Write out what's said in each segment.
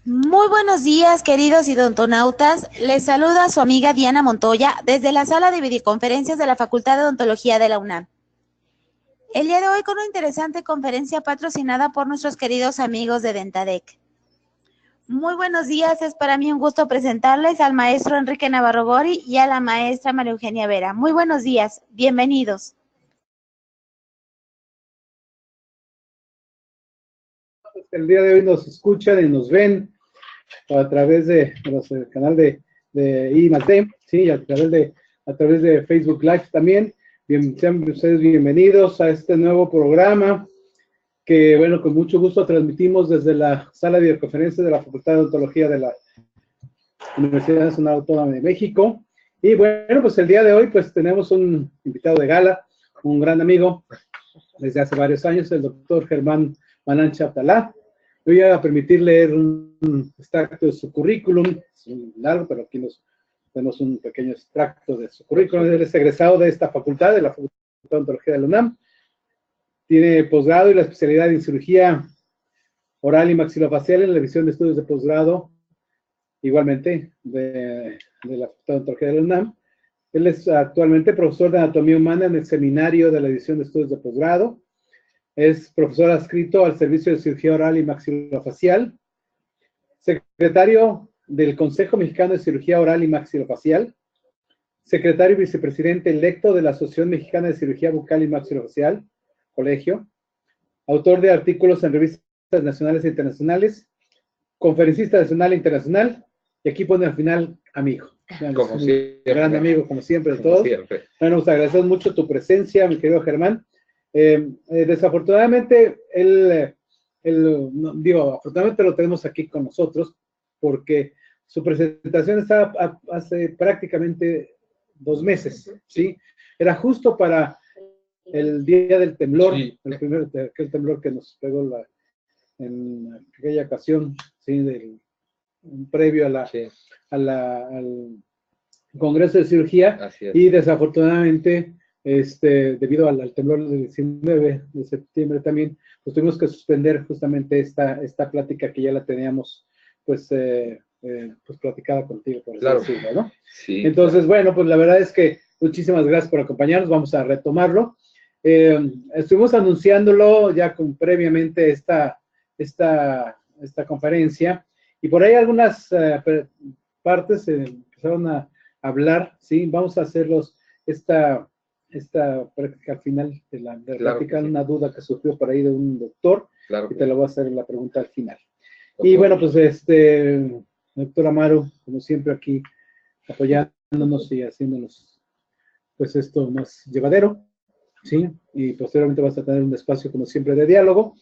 Muy buenos días, queridos odontonautas. Les saluda su amiga Diana Montoya desde la sala de videoconferencias de la Facultad de Odontología de la UNAM. El día de hoy con una interesante conferencia patrocinada por nuestros queridos amigos de Dentadec. Muy buenos días, es para mí un gusto presentarles al maestro Enrique Navarro Gori y a la maestra María Eugenia Vera. Muy buenos días, bienvenidos. El día de hoy nos escuchan y nos ven a través de el canal de I+D, sí, a través de Facebook Live también. Sean ustedes bienvenidos a este nuevo programa que, bueno, con mucho gusto transmitimos desde la sala de videoconferencias de la Facultad de Odontología de la Universidad Nacional Autónoma de México. Y bueno, pues el día de hoy pues tenemos un invitado de gala, un gran amigo desde hace varios años, el doctor Germán Manancha Abdalá. Voy a permitir leer un extracto de su currículum, es un largo, pero aquí tenemos un pequeño extracto de su currículum. Él es egresado de esta facultad, de la Facultad de Odontología de la UNAM. Tiene posgrado y la especialidad en cirugía oral y maxilofacial en la división de estudios de posgrado, igualmente de la Facultad de Odontología de la UNAM. Él es actualmente profesor de anatomía humana en el seminario de la división de estudios de posgrado. Es profesor adscrito al Servicio de Cirugía Oral y Maxilofacial, secretario del Consejo Mexicano de Cirugía Oral y Maxilofacial, secretario y vicepresidente electo de la Asociación Mexicana de Cirugía Bucal y Maxilofacial, colegio, autor de artículos en revistas nacionales e internacionales, conferencista nacional e internacional, y aquí pone al final amigo. Como siempre. Gran amigo, como siempre, de todos. Siempre. Bueno, nos agradecemos mucho tu presencia, mi querido Germán. Desafortunadamente, afortunadamente lo tenemos aquí con nosotros, porque su presentación estaba hace prácticamente 2 meses, ¿sí? Era justo para el día del temblor, sí. Aquel temblor que nos pegó en aquella ocasión, ¿sí? Previo a al Congreso de Cirugía, y desafortunadamente, debido al temblor del 19 de septiembre también, pues tuvimos que suspender justamente esta plática que ya la teníamos, pues platicada contigo, por claro. decirlo, ¿no? Sí, entonces, claro. bueno, pues la verdad es que muchísimas gracias por acompañarnos, vamos a retomarlo. Estuvimos anunciándolo ya previamente esta conferencia, y por ahí algunas partes empezaron a hablar, ¿sí? Vamos a hacerlos esta práctica al final de la plática, sí. Una duda que surgió por ahí de un doctor, claro, y te la voy a hacer la pregunta al final. Doctor. Y bueno, pues doctor Amaro, como siempre aquí, apoyándonos y haciéndonos, pues esto más llevadero, ¿sí? Y posteriormente vas a tener un espacio, como siempre, de diálogo.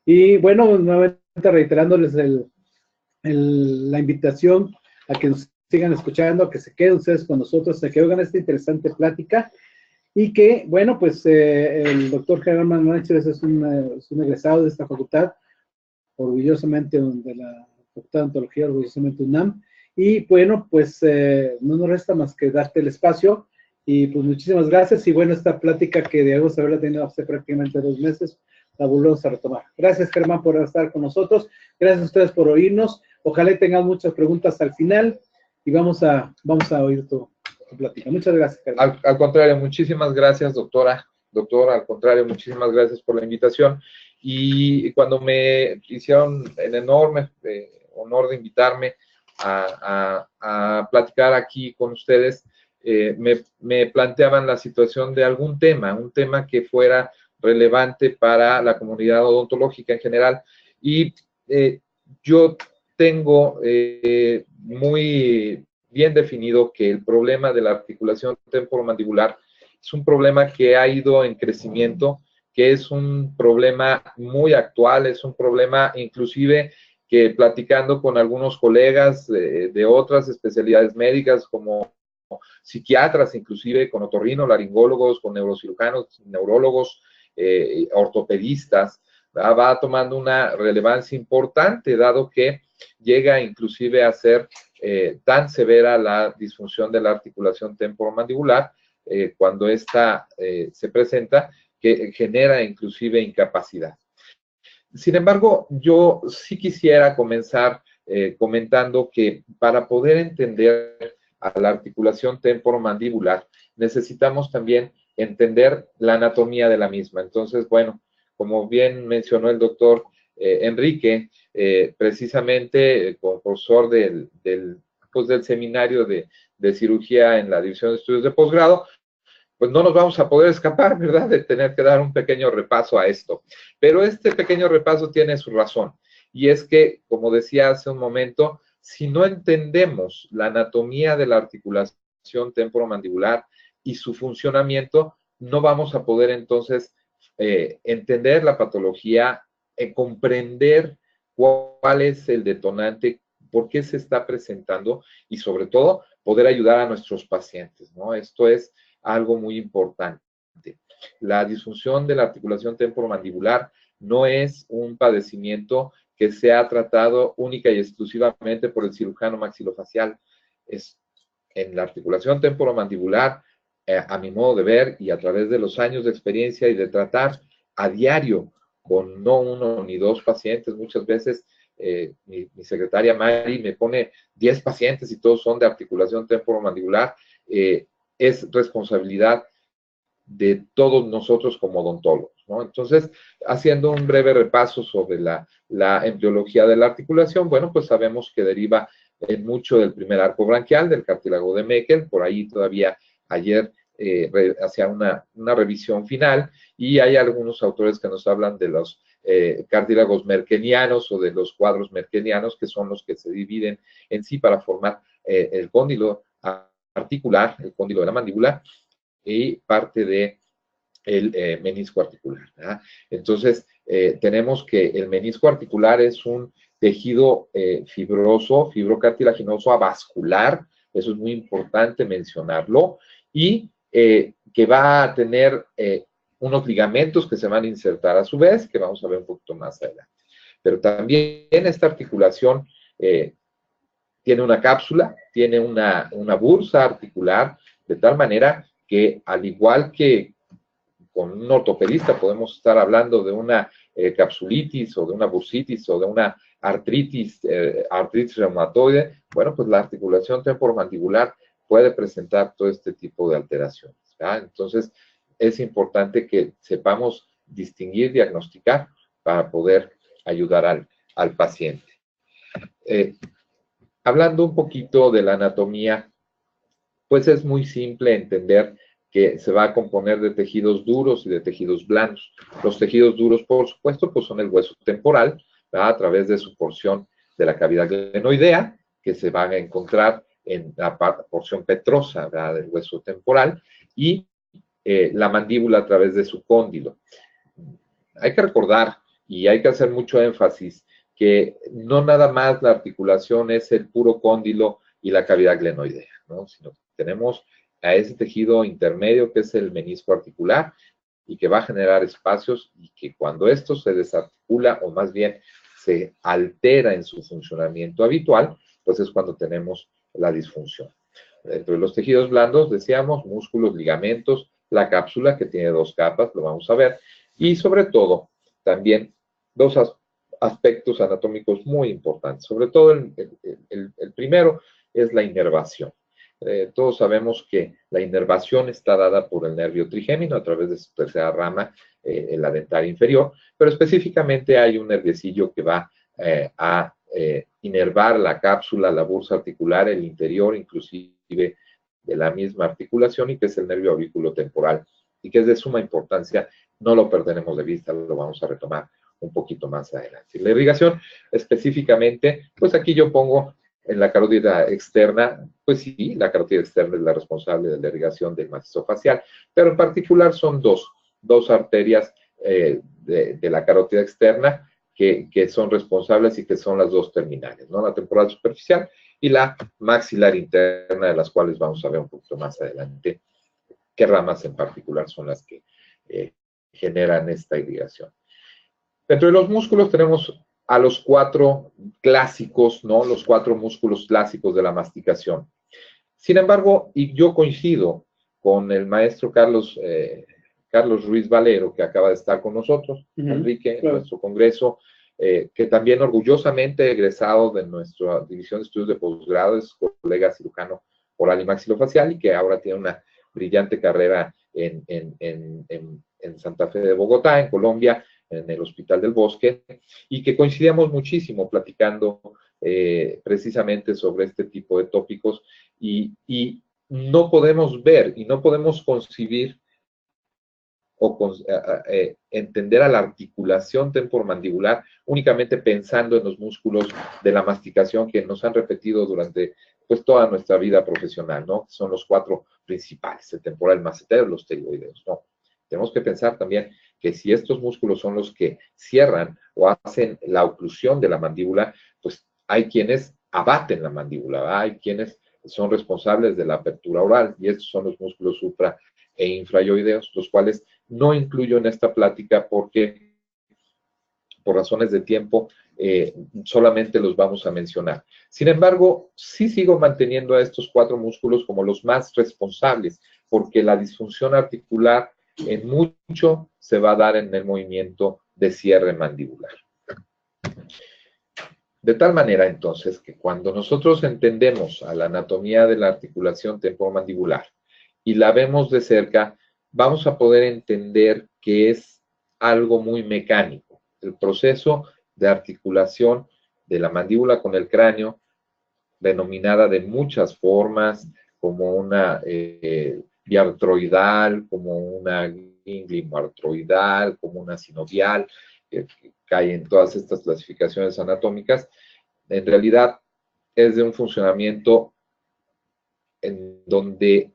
Y bueno, nuevamente reiterándoles la invitación a que nos sigan escuchando, que se queden ustedes con nosotros, a que oigan esta interesante plática, y que, bueno, pues el doctor Germán Manancha es un egresado de esta facultad, orgullosamente de la Facultad de Odontología, orgullosamente UNAM, y bueno, pues no nos resta más que darte el espacio, y pues muchísimas gracias, y bueno, esta plática que debemos haberla tenido hace prácticamente 2 meses, la volvemos a retomar. Gracias, Germán, por estar con nosotros, gracias a ustedes por oírnos, ojalá tengan muchas preguntas al final, y vamos a oír tu plática. Muchas gracias, Germán. Al contrario, muchísimas gracias, doctora. Doctora, al contrario, muchísimas gracias por la invitación. Y cuando me hicieron el enorme honor de invitarme a platicar aquí con ustedes, me planteaban la situación de algún tema, un tema que fuera relevante para la comunidad odontológica en general. Y yo tengo muy bien definido que el problema de la articulación temporomandibular es un problema que ha ido en crecimiento, que es un problema muy actual, es un problema inclusive que platicando con algunos colegas de otras especialidades médicas como psiquiatras, inclusive con otorrinolaringólogos, con neurocirujanos, neurólogos, ortopedistas, va tomando una relevancia importante, dado que llega inclusive a ser tan severa la disfunción de la articulación temporomandibular cuando esta se presenta, que genera inclusive incapacidad. Sin embargo, yo sí quisiera comenzar comentando que para poder entender a la articulación temporomandibular necesitamos también entender la anatomía de la misma. Entonces, bueno, como bien mencionó el doctor Enrique, precisamente profesor del seminario de cirugía en la División de Estudios de Posgrado, pues no nos vamos a poder escapar, ¿verdad?, de tener que dar un pequeño repaso a esto. Pero este pequeño repaso tiene su razón, y es que, como decía hace un momento, si no entendemos la anatomía de la articulación temporomandibular y su funcionamiento, no vamos a poder entonces entender la patología, comprender cuál es el detonante, por qué se está presentando y sobre todo poder ayudar a nuestros pacientes, ¿no? Esto es algo muy importante. La disfunción de la articulación temporomandibular no es un padecimiento que sea tratado única y exclusivamente por el cirujano maxilofacial. Es en la articulación temporomandibular, a mi modo de ver y a través de los años de experiencia y de tratar a diario con no uno ni dos pacientes, muchas veces mi secretaria Mari me pone 10 pacientes y todos son de articulación temporomandibular, es responsabilidad de todos nosotros como odontólogos, ¿no? Entonces, haciendo un breve repaso sobre la embriología de la articulación, bueno, pues sabemos que deriva en mucho del primer arco branquial, del cartílago de Meckel, por ahí todavía ayer hacía una revisión final, y hay algunos autores que nos hablan de los cartílagos merkelianos o de los cuadros merkelianos, que son los que se dividen en sí para formar el cóndilo articular, el cóndilo de la mandíbula, y parte de el menisco articular, ¿verdad? Entonces, tenemos que el menisco articular es un tejido fibroso, fibrocartilaginoso avascular, eso es muy importante mencionarlo, y que va a tener unos ligamentos que se van a insertar a su vez, que vamos a ver un poquito más adelante. Pero también esta articulación tiene una cápsula, tiene una bursa articular, de tal manera que, al igual que con un ortopedista podemos estar hablando de una capsulitis o de una bursitis o de una artritis reumatoide, bueno, pues la articulación temporomandibular puede presentar todo este tipo de alteraciones, ¿verdad? Entonces, es importante que sepamos distinguir, diagnosticar para poder ayudar al paciente. Hablando un poquito de la anatomía, pues es muy simple entender que se va a componer de tejidos duros y de tejidos blandos. Los tejidos duros, por supuesto, pues son el hueso temporal, ¿verdad?, a través de su porción de la cavidad glenoidea, que se van a encontrar en la porción petrosa, ¿verdad?, del hueso temporal, y la mandíbula a través de su cóndilo. Hay que recordar, y hay que hacer mucho énfasis, que no nada más la articulación es el puro cóndilo y la cavidad glenoidea, ¿no?, sino que tenemos a ese tejido intermedio que es el menisco articular y que va a generar espacios, y que cuando esto se desarticula, o más bien se altera en su funcionamiento habitual, pues es cuando tenemos la disfunción. Dentro de los tejidos blandos, decíamos, músculos, ligamentos, la cápsula, que tiene 2 capas, lo vamos a ver, y sobre todo, también 2 aspectos anatómicos muy importantes. Sobre todo el primero es la inervación. Todos sabemos que la inervación está dada por el nervio trigémino a través de su tercera rama, en la dentaria inferior, pero específicamente hay un nerviecillo que va a inervar la cápsula, la bursa articular, el interior inclusive de la misma articulación, y que es el nervio auriculotemporal, y que es de suma importancia, no lo perderemos de vista, lo vamos a retomar un poquito más adelante. La irrigación específicamente, pues aquí yo pongo en la carótida externa, pues sí, la carótida externa es la responsable de la irrigación del macizo facial, pero en particular son dos arterias de la carótida externa que son responsables y que son las 2 terminales, ¿no? La temporal superficial y la maxilar interna, de las cuales vamos a ver un poquito más adelante qué ramas en particular son las que generan esta irrigación. Dentro de los músculos tenemos a los 4 clásicos, ¿no? Los 4 músculos clásicos de la masticación. Sin embargo, y yo coincido con el maestro Carlos Ruiz Valero, que acaba de estar con nosotros, Enrique, en nuestro congreso, que también orgullosamente egresado de nuestra división de estudios de posgrado, es colega cirujano oral y maxilofacial y que ahora tiene una brillante carrera en Santa Fe de Bogotá, en Colombia, en el Hospital del Bosque, y que coincidíamos muchísimo platicando precisamente sobre este tipo de tópicos y no podemos ver y no podemos concebir o entender a la articulación temporomandibular únicamente pensando en los músculos de la masticación que nos han repetido durante pues toda nuestra vida profesional, ¿no? Son los 4 principales, el temporal, el macetero, los pterigoideos, ¿no? Tenemos que pensar también que si estos músculos son los que cierran o hacen la oclusión de la mandíbula, pues hay quienes abaten la mandíbula, ¿verdad? Hay quienes son responsables de la apertura oral y estos son los músculos supra e infrayoideos, los cuales no incluyo en esta plática porque por razones de tiempo solamente los vamos a mencionar. Sin embargo, sí sigo manteniendo a estos 4 músculos como los más responsables porque la disfunción articular en mucho se va a dar en el movimiento de cierre mandibular. De tal manera, entonces, que cuando nosotros entendemos a la anatomía de la articulación temporomandibular y la vemos de cerca, vamos a poder entender que es algo muy mecánico. El proceso de articulación de la mandíbula con el cráneo, denominada de muchas formas, como una biartroidal, como una ginglimoartroidal, como una sinovial, que cae en todas estas clasificaciones anatómicas, en realidad es de un funcionamiento en donde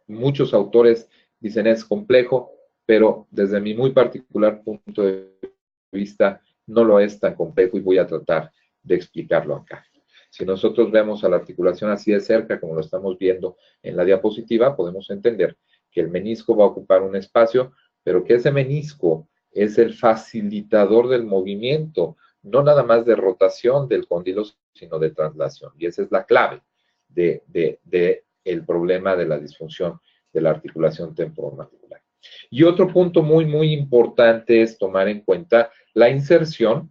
muchos autores dicen es complejo, pero desde mi muy particular punto de vista no lo es tan complejo y voy a tratar de explicarlo acá. Si nosotros vemos a la articulación así de cerca, como lo estamos viendo en la diapositiva, podemos entender que el menisco va a ocupar un espacio, pero que ese menisco es el facilitador del movimiento, no nada más de rotación del cóndilo, sino de traslación. Y esa es la clave del problema de la disfunción de la articulación temporomandibular. Y otro punto muy, muy importante es tomar en cuenta la inserción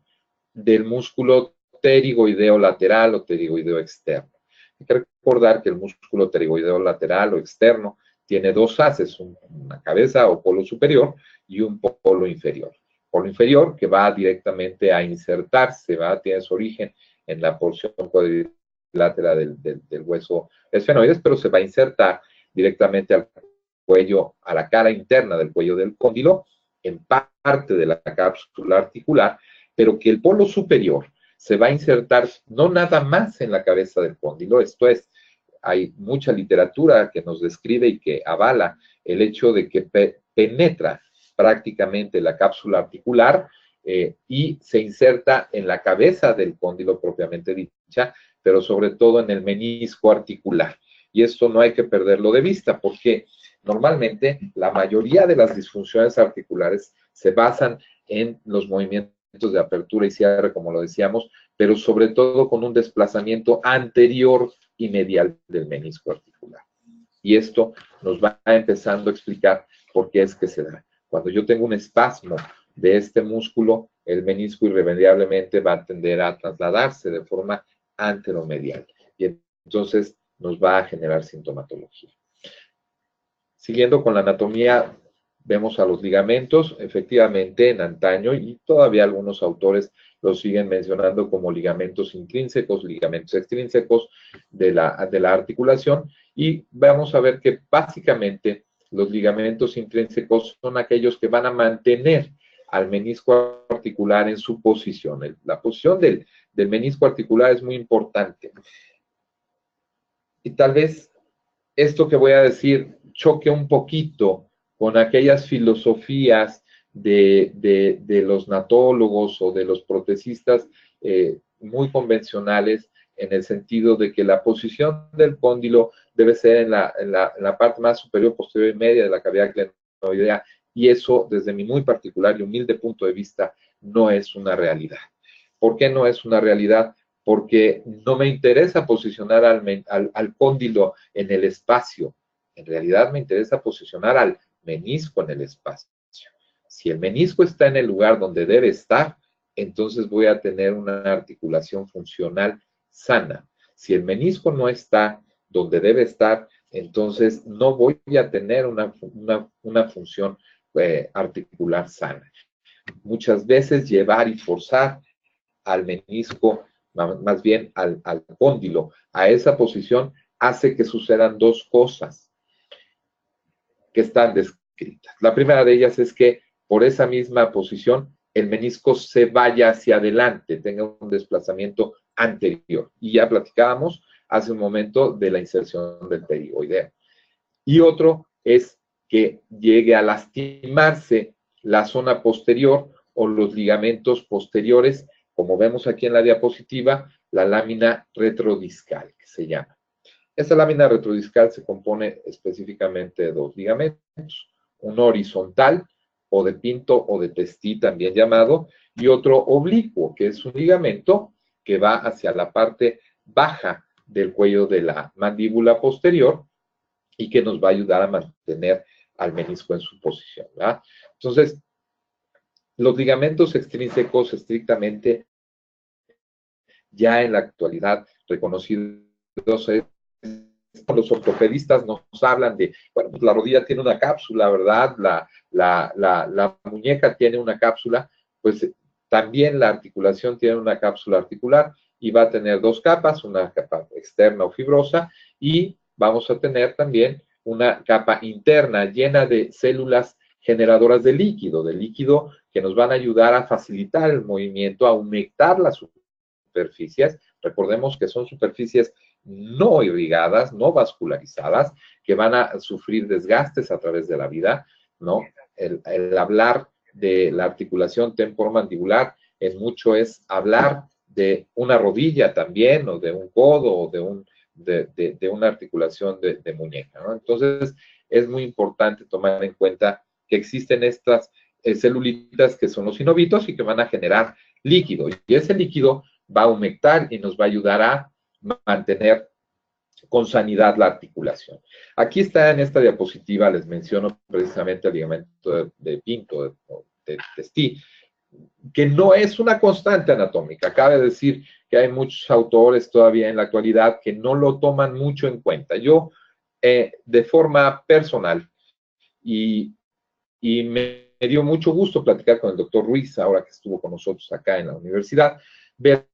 del músculo pterigoideo lateral o pterigoideo externo. Hay que recordar que el músculo pterigoideo lateral o externo tiene 2 haces, una cabeza o polo superior y un polo inferior. Polo inferior que va directamente a insertarse, tiene su origen en la porción cuadrilátera del hueso esfenoides, pero se va a insertar directamente al cuello, a la cara interna del cuello del cóndilo, en parte de la cápsula articular, pero que el polo superior se va a insertar no nada más en la cabeza del cóndilo, esto es, hay mucha literatura que nos describe y que avala el hecho de que penetra prácticamente la cápsula articular y se inserta en la cabeza del cóndilo propiamente dicha, pero sobre todo en el menisco articular. Y esto no hay que perderlo de vista porque normalmente la mayoría de las disfunciones articulares se basan en los movimientos de apertura y cierre, como lo decíamos, pero sobre todo con un desplazamiento anterior y medial del menisco articular. Y esto nos va empezando a explicar por qué es que se da. Cuando yo tengo un espasmo de este músculo, el menisco irremediablemente va a tender a trasladarse de forma anteromedial. Y entonces nos va a generar sintomatología. Siguiendo con la anatomía, vemos a los ligamentos, efectivamente en antaño, y todavía algunos autores los siguen mencionando como ligamentos intrínsecos, ligamentos extrínsecos de la articulación, y vamos a ver que básicamente los ligamentos intrínsecos son aquellos que van a mantener al menisco articular en su posición. La posición del menisco articular es muy importante. Y tal vez esto que voy a decir choque un poquito con aquellas filosofías de los natólogos o de los protecistas muy convencionales, en el sentido de que la posición del cóndilo debe ser en la parte más superior, posterior y media de la cavidad glenoidea, y eso, desde mi muy particular y humilde punto de vista, no es una realidad. ¿Por qué no es una realidad? Porque no me interesa posicionar al cóndilo en el espacio. En realidad me interesa posicionar al menisco en el espacio. Si el menisco está en el lugar donde debe estar, entonces voy a tener una articulación funcional sana. Si el menisco no está donde debe estar, entonces no voy a tener una función articular sana. Muchas veces llevar y forzar al menisco, más bien al cóndilo, a esa posición, hace que sucedan dos cosas que están descritas. La primera de ellas es que por esa misma posición el menisco se vaya hacia adelante, tenga un desplazamiento anterior. Y ya platicábamos hace un momento de la inserción del pterigoideo. Y otro es que llegue a lastimarse la zona posterior o los ligamentos posteriores, como vemos aquí en la diapositiva, la lámina retrodiscal, que se llama. Esta lámina retrodiscal se compone específicamente de dos ligamentos, uno horizontal, o de Pinto o de Testí también llamado, y otro oblicuo, que es un ligamento que va hacia la parte baja del cuello de la mandíbula posterior y que nos va a ayudar a mantener al menisco en su posición, ¿verdad? Entonces, los ligamentos extrínsecos estrictamente ya en la actualidad reconocidos, los ortopedistas nos hablan de, bueno, pues la rodilla tiene una cápsula, ¿verdad? La muñeca tiene una cápsula, pues también la articulación tiene una cápsula articular y va a tener dos capas, una capa externa o fibrosa y vamos a tener también una capa interna llena de células generadoras de líquido que nos van a ayudar a facilitar el movimiento, a humectar las superficies. Recordemos que son superficies no irrigadas, no vascularizadas, que van a sufrir desgastes a través de la vida, ¿no? El hablar de la articulación temporomandibular en mucho es hablar de una rodilla también, o de un codo, o de una articulación de muñeca, ¿no? Entonces, es muy importante tomar en cuenta que existen estas celulitas que son los sinovitos y que van a generar líquido, y ese líquido va a humectar y nos va a ayudar a mantener con sanidad la articulación. Aquí está en esta diapositiva, les menciono precisamente el ligamento de Pinto, de Testí, que no es una constante anatómica. Cabe decir que hay muchos autores todavía en la actualidad que no lo toman mucho en cuenta. Yo, de forma personal, y me dio mucho gusto platicar con el doctor Ruiz, ahora que estuvo con nosotros acá en la universidad, ver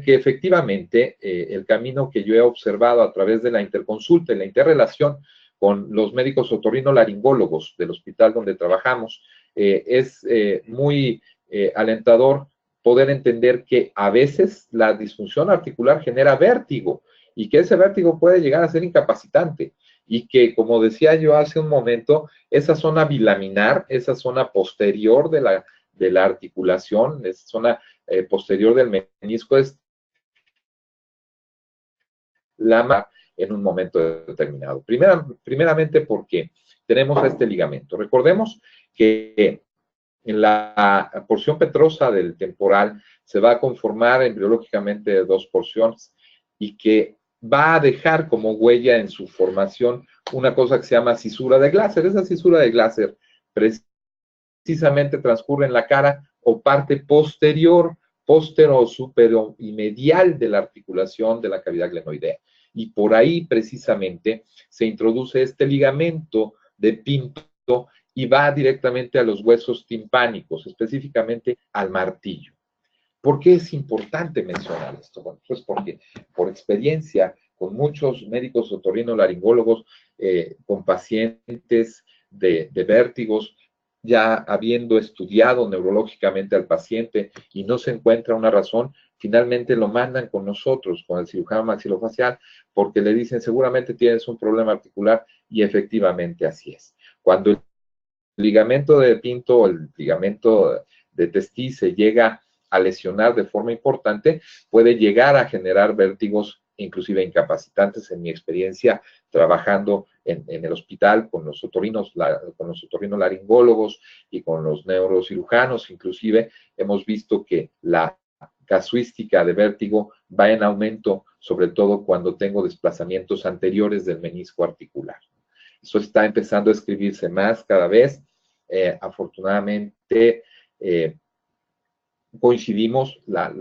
que efectivamente el camino que yo he observado a través de la interconsulta y la interrelación con los médicos otorrinolaringólogos del hospital donde trabajamos es muy alentador poder entender que a veces la disfunción articular genera vértigo y que ese vértigo puede llegar a ser incapacitante y que, como decía yo hace un momento, esa zona bilaminar, esa zona posterior de la articulación, esa zona posterior del menisco es la en un momento determinado. Primeramente porque tenemos este ligamento. Recordemos que en la porción petrosa del temporal se va a conformar embriológicamente de dos porciones y que va a dejar como huella en su formación una cosa que se llama cisura de Glaser. Esa cisura de Glaser precisamente transcurre en la cara o parte posterior, póstero, superior y medial de la articulación de la cavidad glenoidea. Y por ahí precisamente se introduce este ligamento de Pinto y va directamente a los huesos timpánicos, específicamente al martillo. ¿Por qué es importante mencionar esto? Bueno, pues porque por experiencia con muchos médicos otorrinolaringólogos, con pacientes de vértigos, ya habiendo estudiado neurológicamente al paciente y no se encuentra una razón, finalmente lo mandan con nosotros, con el cirujano maxilofacial, porque le dicen seguramente tienes un problema articular y efectivamente así es. Cuando el ligamento de Pinto o el ligamento de Testí se llega a lesionar de forma importante, puede llegar a generar vértigos inclusive incapacitantes. En mi experiencia trabajando en el hospital con los otorrinolaringólogos y con los neurocirujanos, inclusive hemos visto que la casuística de vértigo va en aumento, sobre todo cuando tengo desplazamientos anteriores del menisco articular. Eso está empezando a escribirse más cada vez. Afortunadamente, coincidimos, la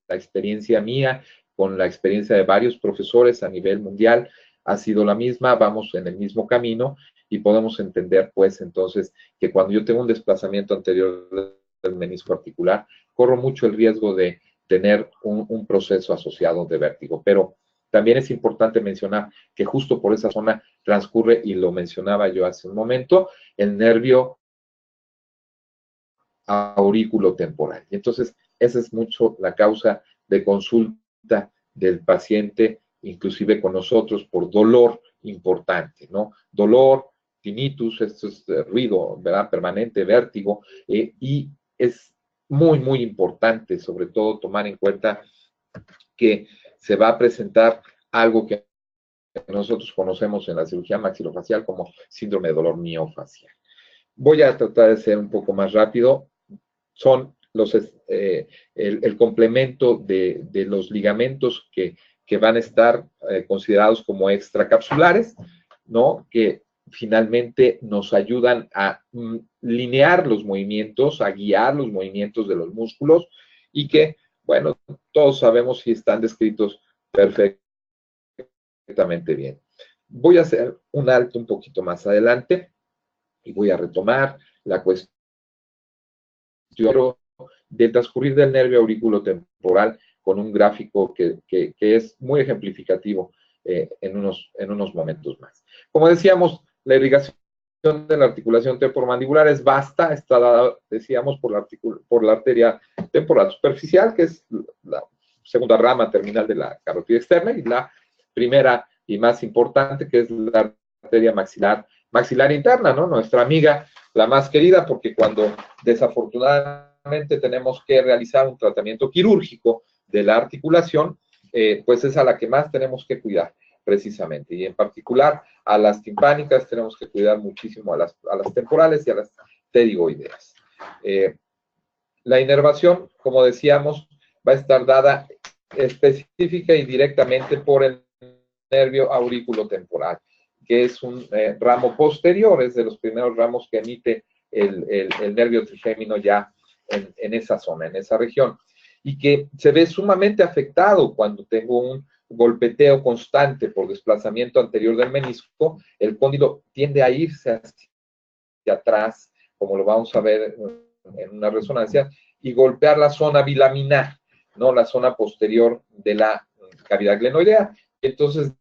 experiencia mía con la experiencia de varios profesores a nivel mundial ha sido la misma, vamos en el mismo camino y podemos entender, pues, entonces, que cuando yo tengo un desplazamiento anterior del menisco articular, corro mucho el riesgo de tener un proceso asociado de vértigo. Pero también es importante mencionar que justo por esa zona transcurre, y lo mencionaba yo hace un momento, el nervio aurículo-temporal. Y entonces, esa es mucho la causa de consulta del paciente, inclusive con nosotros, por dolor importante, ¿no? Dolor, tinnitus, esto es ruido, ¿verdad? Permanente, vértigo, y es muy, muy importante, sobre todo, tomar en cuenta que se va a presentar algo que nosotros conocemos en la cirugía maxilofacial como síndrome de dolor miofacial. Voy a tratar de ser un poco más rápido. Son el complemento de los ligamentos que van a estar considerados como extracapsulares, ¿no? Que finalmente nos ayudan a linear los movimientos, a guiar los movimientos de los músculos y que, bueno, todos sabemos si están descritos perfectamente bien. Voy a hacer un alto un poquito más adelante y voy a retomar la cuestión del transcurrir del nervio auriculotemporal con un gráfico que es muy ejemplificativo en unos momentos más. Como decíamos, la irrigación de la articulación temporomandibular es vasta, está dada, decíamos, por la arteria temporal superficial, que es la segunda rama terminal de la carótida externa, y la primera y más importante, que es la arteria maxilar interna, ¿no? Nuestra amiga, la más querida, porque cuando desafortunadamente tenemos que realizar un tratamiento quirúrgico de la articulación, pues es a la que más tenemos que cuidar, precisamente. Y en particular a las timpánicas tenemos que cuidar muchísimo a las temporales y a las pterigoideas. La inervación, como decíamos, va a estar dada específica y directamente por el nervio auriculotemporal, que es un ramo posterior, es de los primeros ramos que emite el nervio trigémino ya en esa zona, en esa región, y que se ve sumamente afectado cuando tengo un golpeteo constante por desplazamiento anterior del menisco. El cóndilo tiende a irse hacia atrás, como lo vamos a ver en una resonancia, y golpear la zona bilaminar, ¿no? La zona posterior de la cavidad glenoidea. Entonces,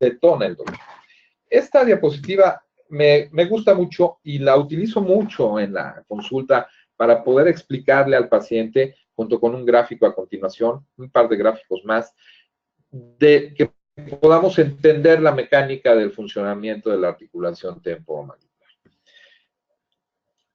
detona el dolor. Esta diapositiva me gusta mucho y la utilizo mucho en la consulta para poder explicarle al paciente, junto con un gráfico a continuación, un par de gráficos más, de que podamos entender la mecánica del funcionamiento de la articulación temporomandibular.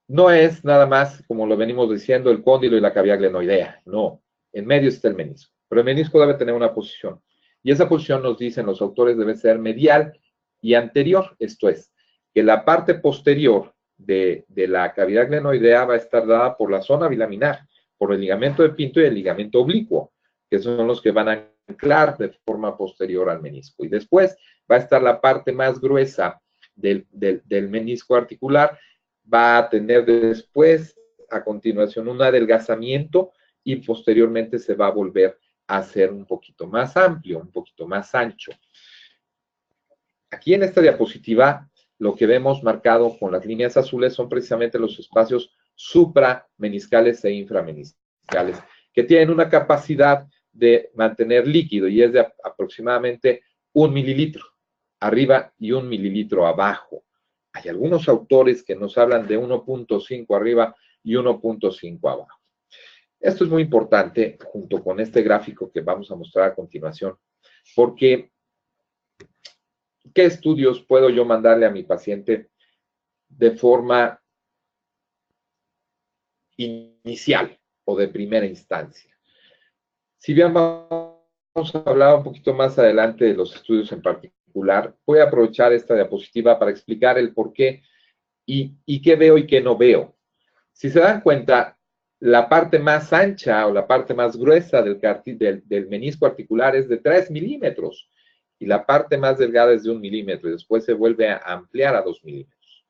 No es nada más, como lo venimos diciendo, el cóndilo y la cavidad glenoidea, no. En medio está el menisco, pero el menisco debe tener una posición. Y esa posición, nos dicen los autores, debe ser medial y anterior. Esto es, que la parte posterior de la cavidad glenoidea va a estar dada por la zona bilaminar, por el ligamento de Pinto y el ligamento oblicuo, que son los que van a anclar de forma posterior al menisco. Y después va a estar la parte más gruesa del menisco articular, va a tener después, a continuación, un adelgazamiento y posteriormente se va a volver a ser un poquito más amplio, un poquito más ancho. Aquí en esta diapositiva, lo que vemos marcado con las líneas azules son precisamente los espacios suprameniscales e inframeniscales, que tienen una capacidad de mantener líquido y es de aproximadamente 1 mililitro arriba y 1 mililitro abajo. Hay algunos autores que nos hablan de 1.5 arriba y 1.5 abajo. Esto es muy importante junto con este gráfico que vamos a mostrar a continuación, porque ¿qué estudios puedo yo mandarle a mi paciente de forma inicial o de primera instancia? Si bien vamos a hablar un poquito más adelante de los estudios en particular, voy a aprovechar esta diapositiva para explicar el por qué y qué veo y qué no veo. Si se dan cuenta, la parte más ancha o la parte más gruesa del menisco articular es de 3 milímetros y la parte más delgada es de 1 milímetro y después se vuelve a ampliar a 2 milímetros.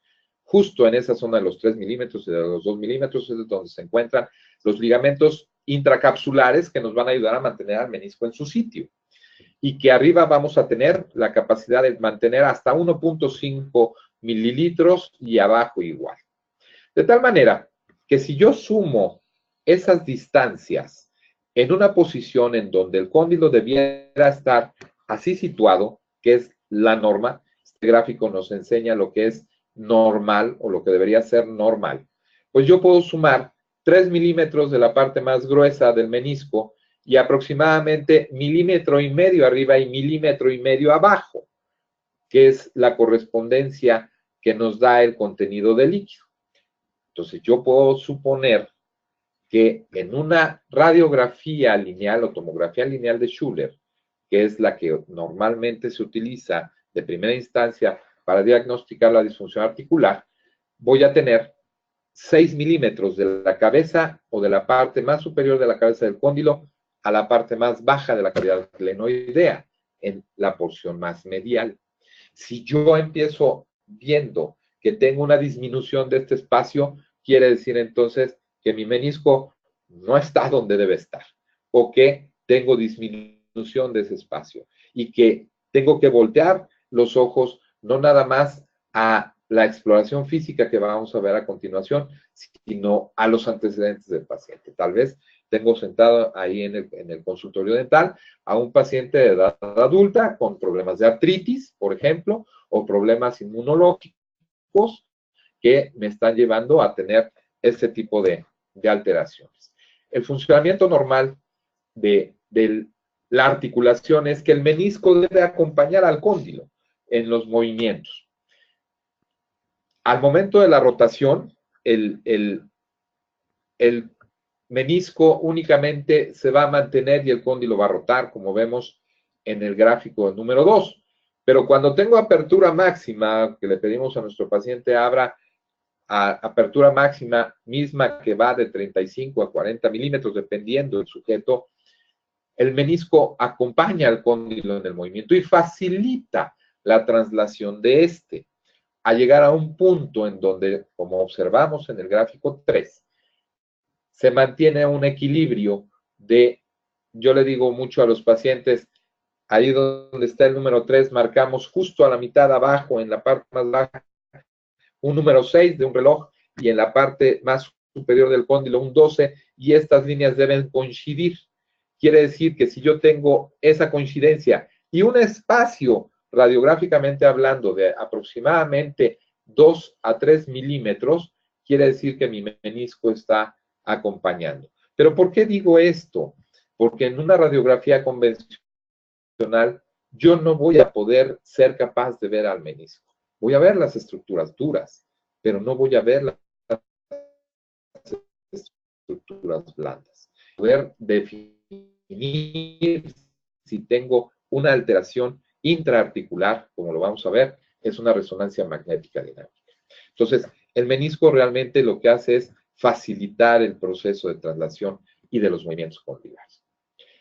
justo en esa zona de los 3 milímetros y de los 2 milímetros es donde se encuentran los ligamentos intracapsulares que nos van a ayudar a mantener al menisco en su sitio. Y que arriba vamos a tener la capacidad de mantener hasta 1.5 mililitros y abajo igual. De tal manera que si yo sumo esas distancias en una posición en donde el cóndilo debiera estar así situado, que es la norma, este gráfico nos enseña lo que es normal o lo que debería ser normal, pues yo puedo sumar 3 milímetros de la parte más gruesa del menisco y aproximadamente 1,5 milímetros arriba y 1,5 milímetros abajo, que es la correspondencia que nos da el contenido del líquido. Entonces yo puedo suponer que en una radiografía lineal o tomografía lineal de Schuller, que es la que normalmente se utiliza de primera instancia para diagnosticar la disfunción articular, voy a tener 6 milímetros de la cabeza o de la parte más superior de la cabeza del cóndilo a la parte más baja de la cavidad glenoidea, en la porción más medial. Si yo empiezo viendo que tengo una disminución de este espacio, quiere decir entonces que mi menisco no está donde debe estar, o que tengo disminución de ese espacio, y que tengo que voltear los ojos no nada más a la exploración física que vamos a ver a continuación, sino a los antecedentes del paciente. Tal vez tengo sentado ahí en el consultorio dental a un paciente de edad adulta con problemas de artritis, por ejemplo, o problemas inmunológicos que me están llevando a tener este tipo de alteraciones. El funcionamiento normal de la articulación es que el menisco debe acompañar al cóndilo en los movimientos. Al momento de la rotación, el menisco únicamente se va a mantener y el cóndilo va a rotar, como vemos en el gráfico número 2. Pero cuando tengo apertura máxima, que le pedimos a nuestro paciente abra a apertura máxima misma que va de 35 a 40 milímetros, dependiendo del sujeto, el menisco acompaña al cóndilo en el movimiento y facilita la traslación de este a llegar a un punto en donde, como observamos en el gráfico 3, se mantiene un equilibrio de, yo le digo mucho a los pacientes, ahí donde está el número 3, marcamos justo a la mitad abajo, en la parte más baja, un número 6 de un reloj, y en la parte más superior del cóndilo un 12, y estas líneas deben coincidir. Quiere decir que si yo tengo esa coincidencia y un espacio radiográficamente hablando de aproximadamente 2 a 3 milímetros, quiere decir que mi menisco está acompañando. ¿Pero por qué digo esto? Porque en una radiografía convencional yo no voy a poder ser capaz de ver al menisco. Voy a ver las estructuras duras, pero no voy a ver las estructuras blandas. Poder definir si tengo una alteración intraarticular, como lo vamos a ver, es una resonancia magnética dinámica. Entonces, el menisco realmente lo que hace es facilitar el proceso de traslación y de los movimientos condylares.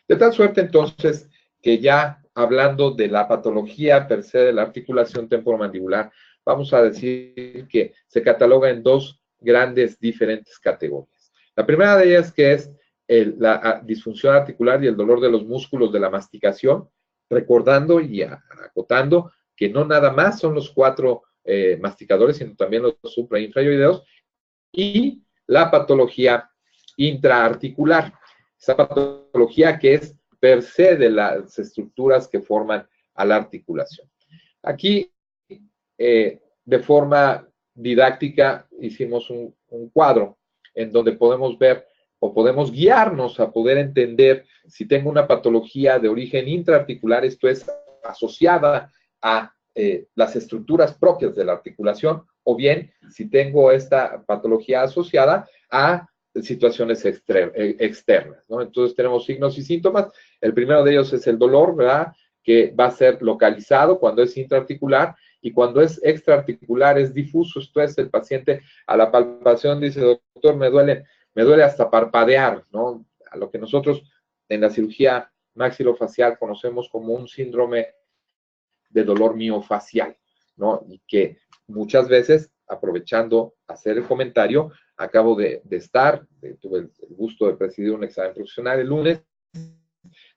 De tal suerte, entonces, que ya hablando de la patología per se de la articulación temporomandibular, vamos a decir que se cataloga en dos grandes diferentes categorías. La primera de ellas que es la disfunción articular y el dolor de los músculos de la masticación, recordando y acotando que no nada más son los 4 masticadores, sino también los supra- e infraoideos, y la patología intraarticular, esa patología que es per se de las estructuras que forman a la articulación. Aquí, de forma didáctica, hicimos un cuadro en donde podemos ver o podemos guiarnos a poder entender si tengo una patología de origen intraarticular, esto es asociada a las estructuras propias de la articulación, o bien si tengo esta patología asociada a situaciones externas, ¿no? Entonces tenemos signos y síntomas. El primero de ellos es el dolor, ¿verdad?, que va a ser localizado cuando es intraarticular, y cuando es extraarticular es difuso. Esto es, el paciente a la palpación dice, doctor, me duele hasta parpadear, ¿no? A lo que nosotros en la cirugía maxilofacial conocemos como un síndrome de dolor miofacial, ¿no? Y que muchas veces aprovechando hacer el comentario, acabo de tuve el gusto de presidir un examen profesional el lunes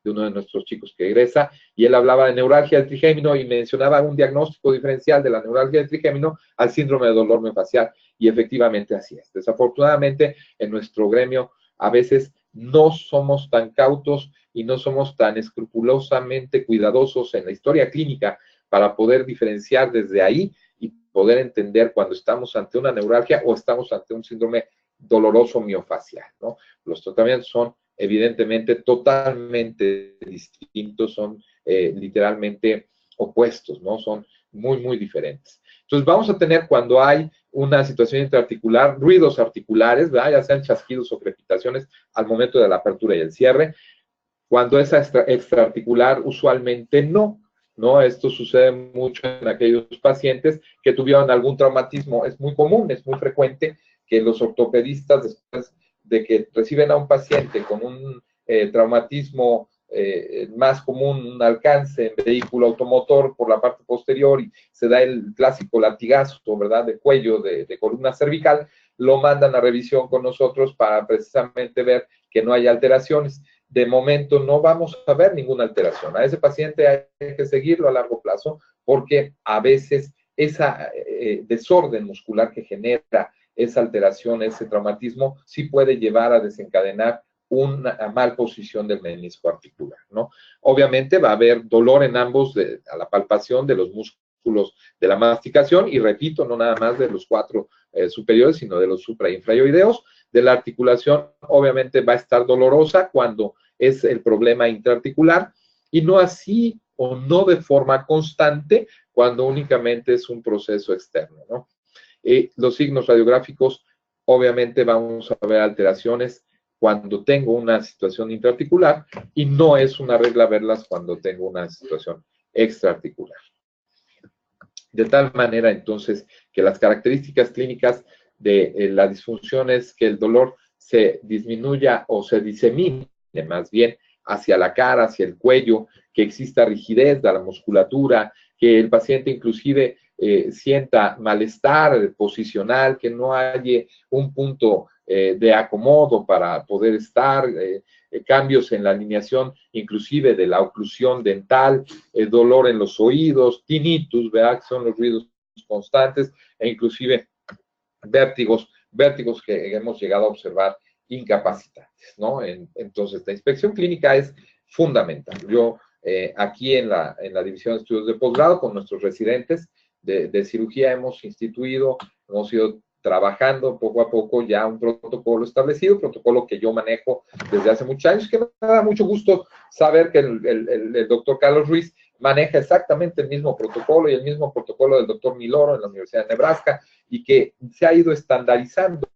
de uno de nuestros chicos que egresa, y él hablaba de neuralgia del trigémino y mencionaba un diagnóstico diferencial de la neuralgia del trigémino al síndrome de dolor miofascial, y efectivamente así es. Desafortunadamente, en nuestro gremio a veces no somos tan cautos y no somos tan escrupulosamente cuidadosos en la historia clínica para poder diferenciar desde ahí y poder entender cuando estamos ante una neuralgia o estamos ante un síndrome doloroso miofascial, ¿no? Los tratamientos son evidentemente totalmente distintos, son literalmente opuestos, ¿no? Son muy, muy diferentes. Entonces vamos a tener, cuando hay una situación intraarticular, ruidos articulares, ¿verdad? Ya sean chasquidos o crepitaciones al momento de la apertura y el cierre. Cuando es extraarticular, usualmente no. ¿No? Esto sucede mucho en aquellos pacientes que tuvieron algún traumatismo. Es muy común, es muy frecuente que los ortopedistas, después de que reciben a un paciente con un traumatismo más común, un alcance en vehículo automotor por la parte posterior, y se da el clásico latigazo, ¿verdad?, de cuello, de columna cervical, lo mandan a revisión con nosotros para precisamente ver que no hay alteraciones. De momento no vamos a ver ninguna alteración. A ese paciente hay que seguirlo a largo plazo, porque a veces esa desorden muscular que genera esa alteración, ese traumatismo, sí puede llevar a desencadenar una malposición del menisco articular, ¿no? Obviamente va a haber dolor en ambos, a la palpación de los músculos de la masticación, y repito, no nada más de los 4 superiores, sino de los supra- e infraoideos. De la articulación, obviamente va a estar dolorosa cuando es el problema intraarticular, y no así o no de forma constante cuando únicamente es un proceso externo, ¿no? Los signos radiográficos, obviamente vamos a ver alteraciones cuando tengo una situación intraarticular, y no es una regla verlas cuando tengo una situación extraarticular. De tal manera, entonces, que las características clínicas de la disfunción es que el dolor se disminuya o se disemine más bien hacia la cara, hacia el cuello, que exista rigidez de la musculatura, que el paciente inclusive sienta malestar posicional, que no haya un punto de acomodo para poder estar, cambios en la alineación inclusive de la oclusión dental, dolor en los oídos, tinnitus, ¿verdad?, que son los ruidos constantes, e inclusive vértigos que hemos llegado a observar incapacitantes, ¿no? Entonces, la inspección clínica es fundamental. Yo aquí en la División de Estudios de Posgrado, con nuestros residentes de cirugía, hemos ido trabajando poco a poco ya un protocolo establecido, protocolo que yo manejo desde hace muchos años, que me da mucho gusto saber que el doctor Carlos Ruiz maneja exactamente el mismo protocolo, y el mismo protocolo del doctor Miloro en la Universidad de Nebraska, y que se ha ido estandarizando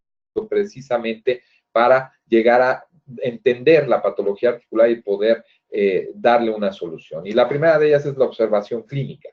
precisamente para llegar a entender la patología articular y poder darle una solución. Y la primera de ellas es la observación clínica.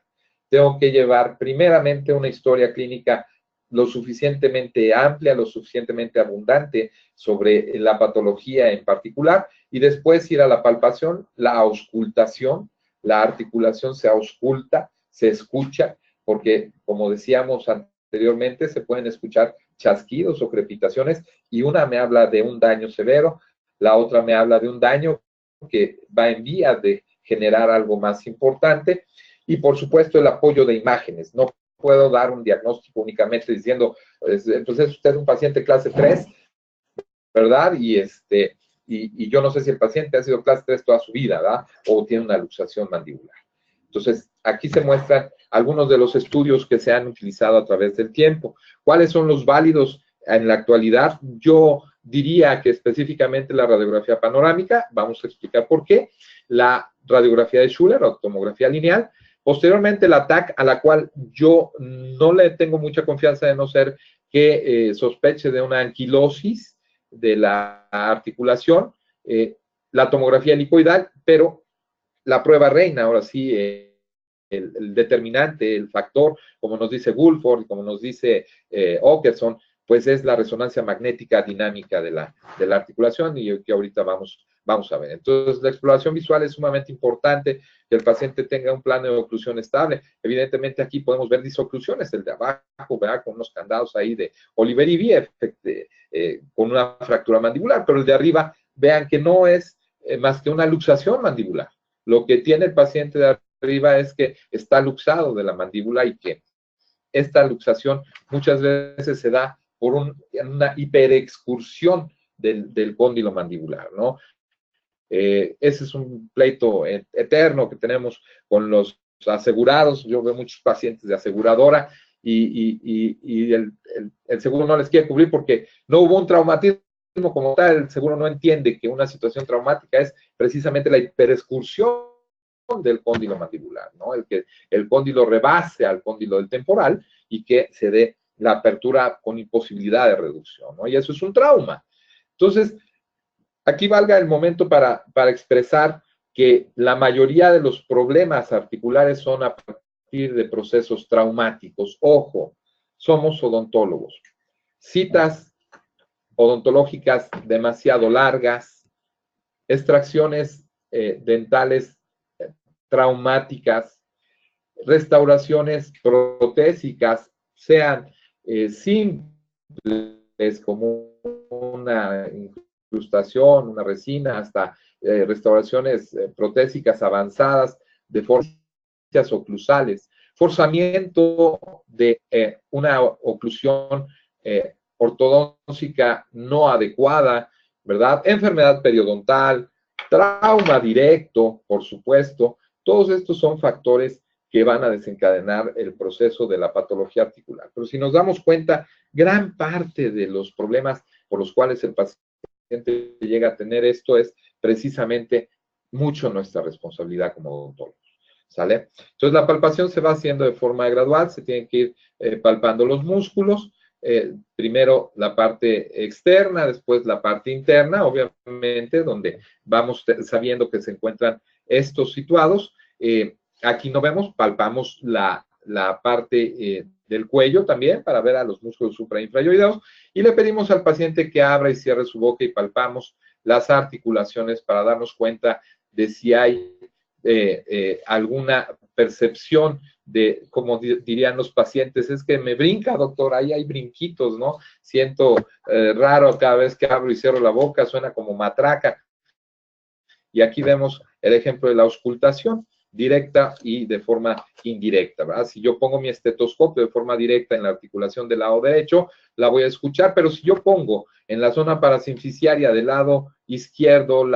Tengo que llevar primeramente una historia clínica lo suficientemente amplia, lo suficientemente abundante sobre la patología en particular, y después ir a la palpación, la auscultación. La articulación se ausculta, se escucha, porque, como decíamos anteriormente, se pueden escuchar chasquidos o crepitaciones, y una me habla de un daño severo, la otra me habla de un daño que va en vías de generar algo más importante. Y, por supuesto, el apoyo de imágenes. No puedo dar un diagnóstico únicamente diciendo, entonces usted es un paciente clase 3, ¿verdad? Y yo no sé si el paciente ha sido clase 3 toda su vida, ¿verdad? O tiene una luxación mandibular. Entonces, aquí se muestran algunos de los estudios que se han utilizado a través del tiempo. ¿Cuáles son los válidos en la actualidad? Yo diría que específicamente la radiografía panorámica, vamos a explicar por qué, la radiografía de Schuller o tomografía lineal, posteriormente la TAC, a la cual yo no le tengo mucha confianza, de no ser que sospeche de una anquilosis de la articulación, la tomografía helicoidal, pero la prueba reina, ahora sí, el determinante, el factor, como nos dice Woolford, como nos dice Åkesson, pues es la resonancia magnética dinámica de la articulación, y que ahorita vamos vamos a ver. Entonces, la exploración visual es sumamente importante, que el paciente tenga un plano de oclusión estable. Evidentemente, aquí podemos ver disoclusiones, el de abajo, ¿verdad? Con unos candados ahí de Oliveri Bie, con una fractura mandibular, pero el de arriba, vean que no es más que una luxación mandibular. Lo que tiene el paciente de arriba es que está luxado de la mandíbula y que esta luxación muchas veces se da por una hiperexcursión del cóndilo mandibular, ¿no? Ese es un pleito eterno que tenemos con los asegurados. Yo veo muchos pacientes de aseguradora y el seguro no les quiere cubrir porque no hubo un traumatismo como tal. El seguro no entiende que una situación traumática es precisamente la hiperexcursión del cóndilo mandibular, ¿no? Que el cóndilo rebase al cóndilo del temporal y que se dé la apertura con imposibilidad de reducción, ¿no? Y eso es un trauma. Entonces, aquí valga el momento para expresar que la mayoría de los problemas articulares son a partir de procesos traumáticos. Ojo, somos odontólogos. Citas odontológicas demasiado largas, extracciones dentales traumáticas, restauraciones protésicas, sean simples como una incrustación, una resina, hasta restauraciones protésicas avanzadas de formas oclusales, forzamiento de una oclusión ortodóntica no adecuada, ¿verdad? Enfermedad periodontal, trauma directo, por supuesto. Todos estos son factores que van a desencadenar el proceso de la patología articular. Pero si nos damos cuenta, gran parte de los problemas por los cuales el paciente llega a tener esto es precisamente mucho nuestra responsabilidad como odontólogos, ¿sale? Entonces, la palpación se va haciendo de forma gradual, se tienen que ir palpando los músculos, primero la parte externa, después la parte interna, obviamente, donde vamos sabiendo que se encuentran estos situados. Aquí no vemos, palpamos la parte del cuello también para ver a los músculos suprainfrayoideos y le pedimos al paciente que abra y cierre su boca y palpamos las articulaciones para darnos cuenta de si hay alguna percepción de, como dirían los pacientes, es que me brinca, doctor, ahí hay brinquitos, ¿no? Siento raro cada vez que abro y cierro la boca, suena como matraca. Y aquí vemos el ejemplo de la auscultación directa y de forma indirecta, ¿verdad? Si yo pongo mi estetoscopio de forma directa en la articulación del lado derecho, la voy a escuchar, pero si yo pongo en la zona parasinfisiaria del lado izquierdo,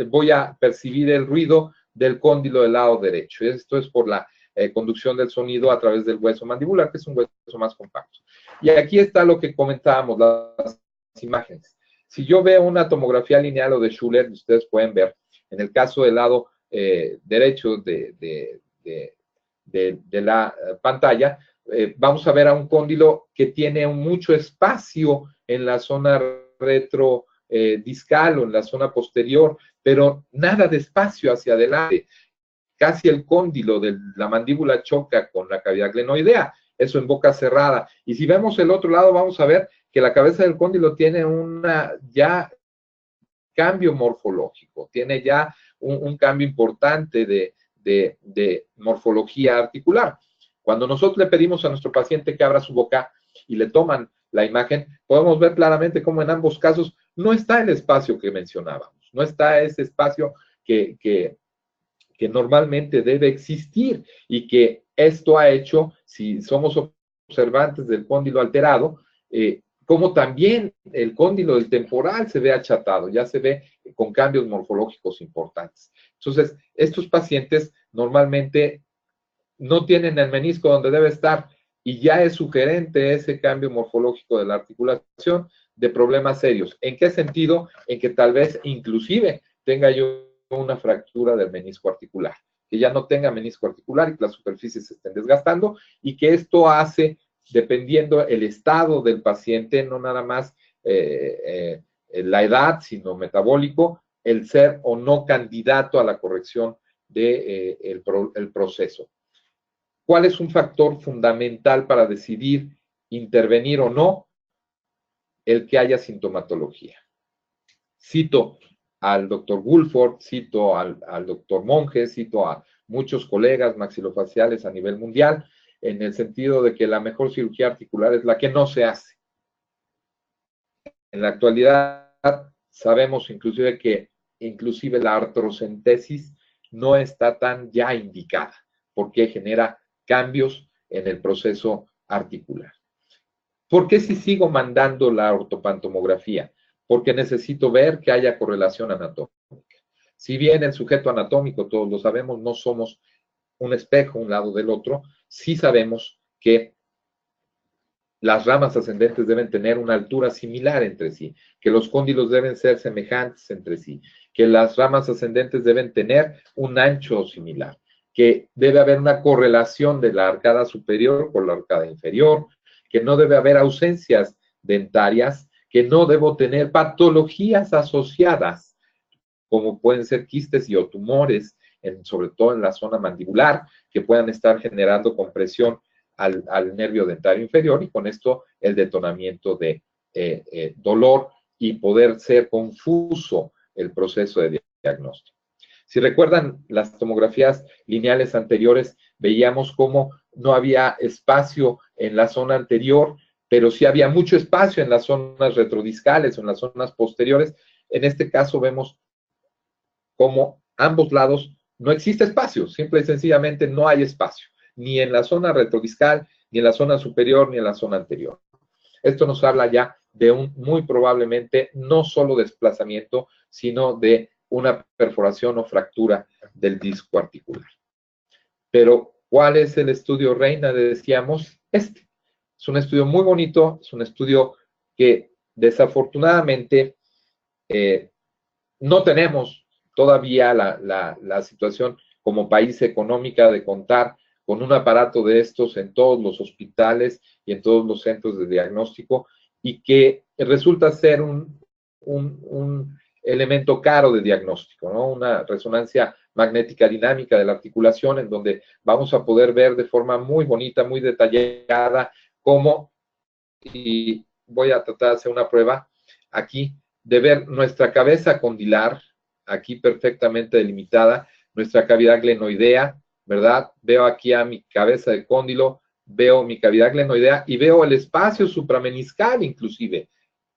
voy a percibir el ruido del cóndilo del lado derecho. Esto es por la conducción del sonido a través del hueso mandibular, que es un hueso más compacto. Y aquí está lo que comentábamos, las imágenes. Si yo veo una tomografía lineal o de Schuller, ustedes pueden ver, en el caso del lado derecho de la pantalla, vamos a ver a un cóndilo que tiene mucho espacio en la zona retrodiscal o en la zona posterior, pero nada de espacio hacia adelante. Casi el cóndilo de la mandíbula choca con la cavidad glenoidea, eso en boca cerrada. Y si vemos el otro lado, vamos a ver que la cabeza del cóndilo tiene ya cambio morfológico, tiene ya un cambio importante de morfología articular. Cuando nosotros le pedimos a nuestro paciente que abra su boca y le toman la imagen, podemos ver claramente cómo en ambos casos no está el espacio que mencionábamos, no está ese espacio que normalmente debe existir y que esto ha hecho, si somos observantes del cóndilo alterado, como también el cóndilo del temporal se ve achatado, ya se ve con cambios morfológicos importantes. Entonces, estos pacientes normalmente no tienen el menisco donde debe estar y ya es sugerente ese cambio morfológico de la articulación de problemas serios. ¿En qué sentido? En que tal vez inclusive tenga yo una fractura del menisco articular, que ya no tenga menisco articular y que las superficies se estén desgastando y que esto hace, dependiendo el estado del paciente, no nada más la edad, sino metabólico, el ser o no candidato a la corrección del proceso. ¿Cuál es un factor fundamental para decidir intervenir o no? El que haya sintomatología. Cito al doctor Woolford, cito al doctor Monge, cito a muchos colegas maxilofaciales a nivel mundial, en el sentido de que la mejor cirugía articular es la que no se hace. En la actualidad sabemos inclusive que la artrocentesis no está tan ya indicada, porque genera cambios en el proceso articular. ¿Por qué si sigo mandando la ortopantomografía? Porque necesito ver que haya correlación anatómica. Si bien el sujeto anatómico, todos lo sabemos, no somos un espejo un lado del otro, sí sabemos que las ramas ascendentes deben tener una altura similar entre sí, que los cóndilos deben ser semejantes entre sí, que las ramas ascendentes deben tener un ancho similar, que debe haber una correlación de la arcada superior con la arcada inferior, que no debe haber ausencias dentarias, que no debo tener patologías asociadas, como pueden ser quistes y o tumores, sobre todo en la zona mandibular, que puedan estar generando compresión al nervio dentario inferior y con esto el detonamiento de dolor y poder ser confuso el proceso de diagnóstico. Si recuerdan las tomografías lineales anteriores, veíamos cómo no había espacio en la zona anterior, pero sí había mucho espacio en las zonas retrodiscales o en las zonas posteriores. En este caso vemos cómo ambos lados no existe espacio, simple y sencillamente no hay espacio, ni en la zona retrodiscal, ni en la zona superior, ni en la zona anterior. Esto nos habla ya de un muy probablemente no solo desplazamiento, sino de una perforación o fractura del disco articular. Pero, ¿cuál es el estudio reina? Decíamos, este. Es un estudio muy bonito, es un estudio que desafortunadamente no tenemos todavía la situación como país económica de contar con un aparato de estos en todos los hospitales y en todos los centros de diagnóstico, y que resulta ser un elemento caro de diagnóstico, ¿no? Una resonancia magnética dinámica de la articulación en donde vamos a poder ver de forma muy bonita, muy detallada, cómo, y voy a tratar de hacer una prueba aquí, de ver nuestra cabeza condilar, aquí perfectamente delimitada, nuestra cavidad glenoidea, ¿verdad? Veo aquí a mi cabeza de cóndilo, veo mi cavidad glenoidea y veo el espacio suprameniscal inclusive,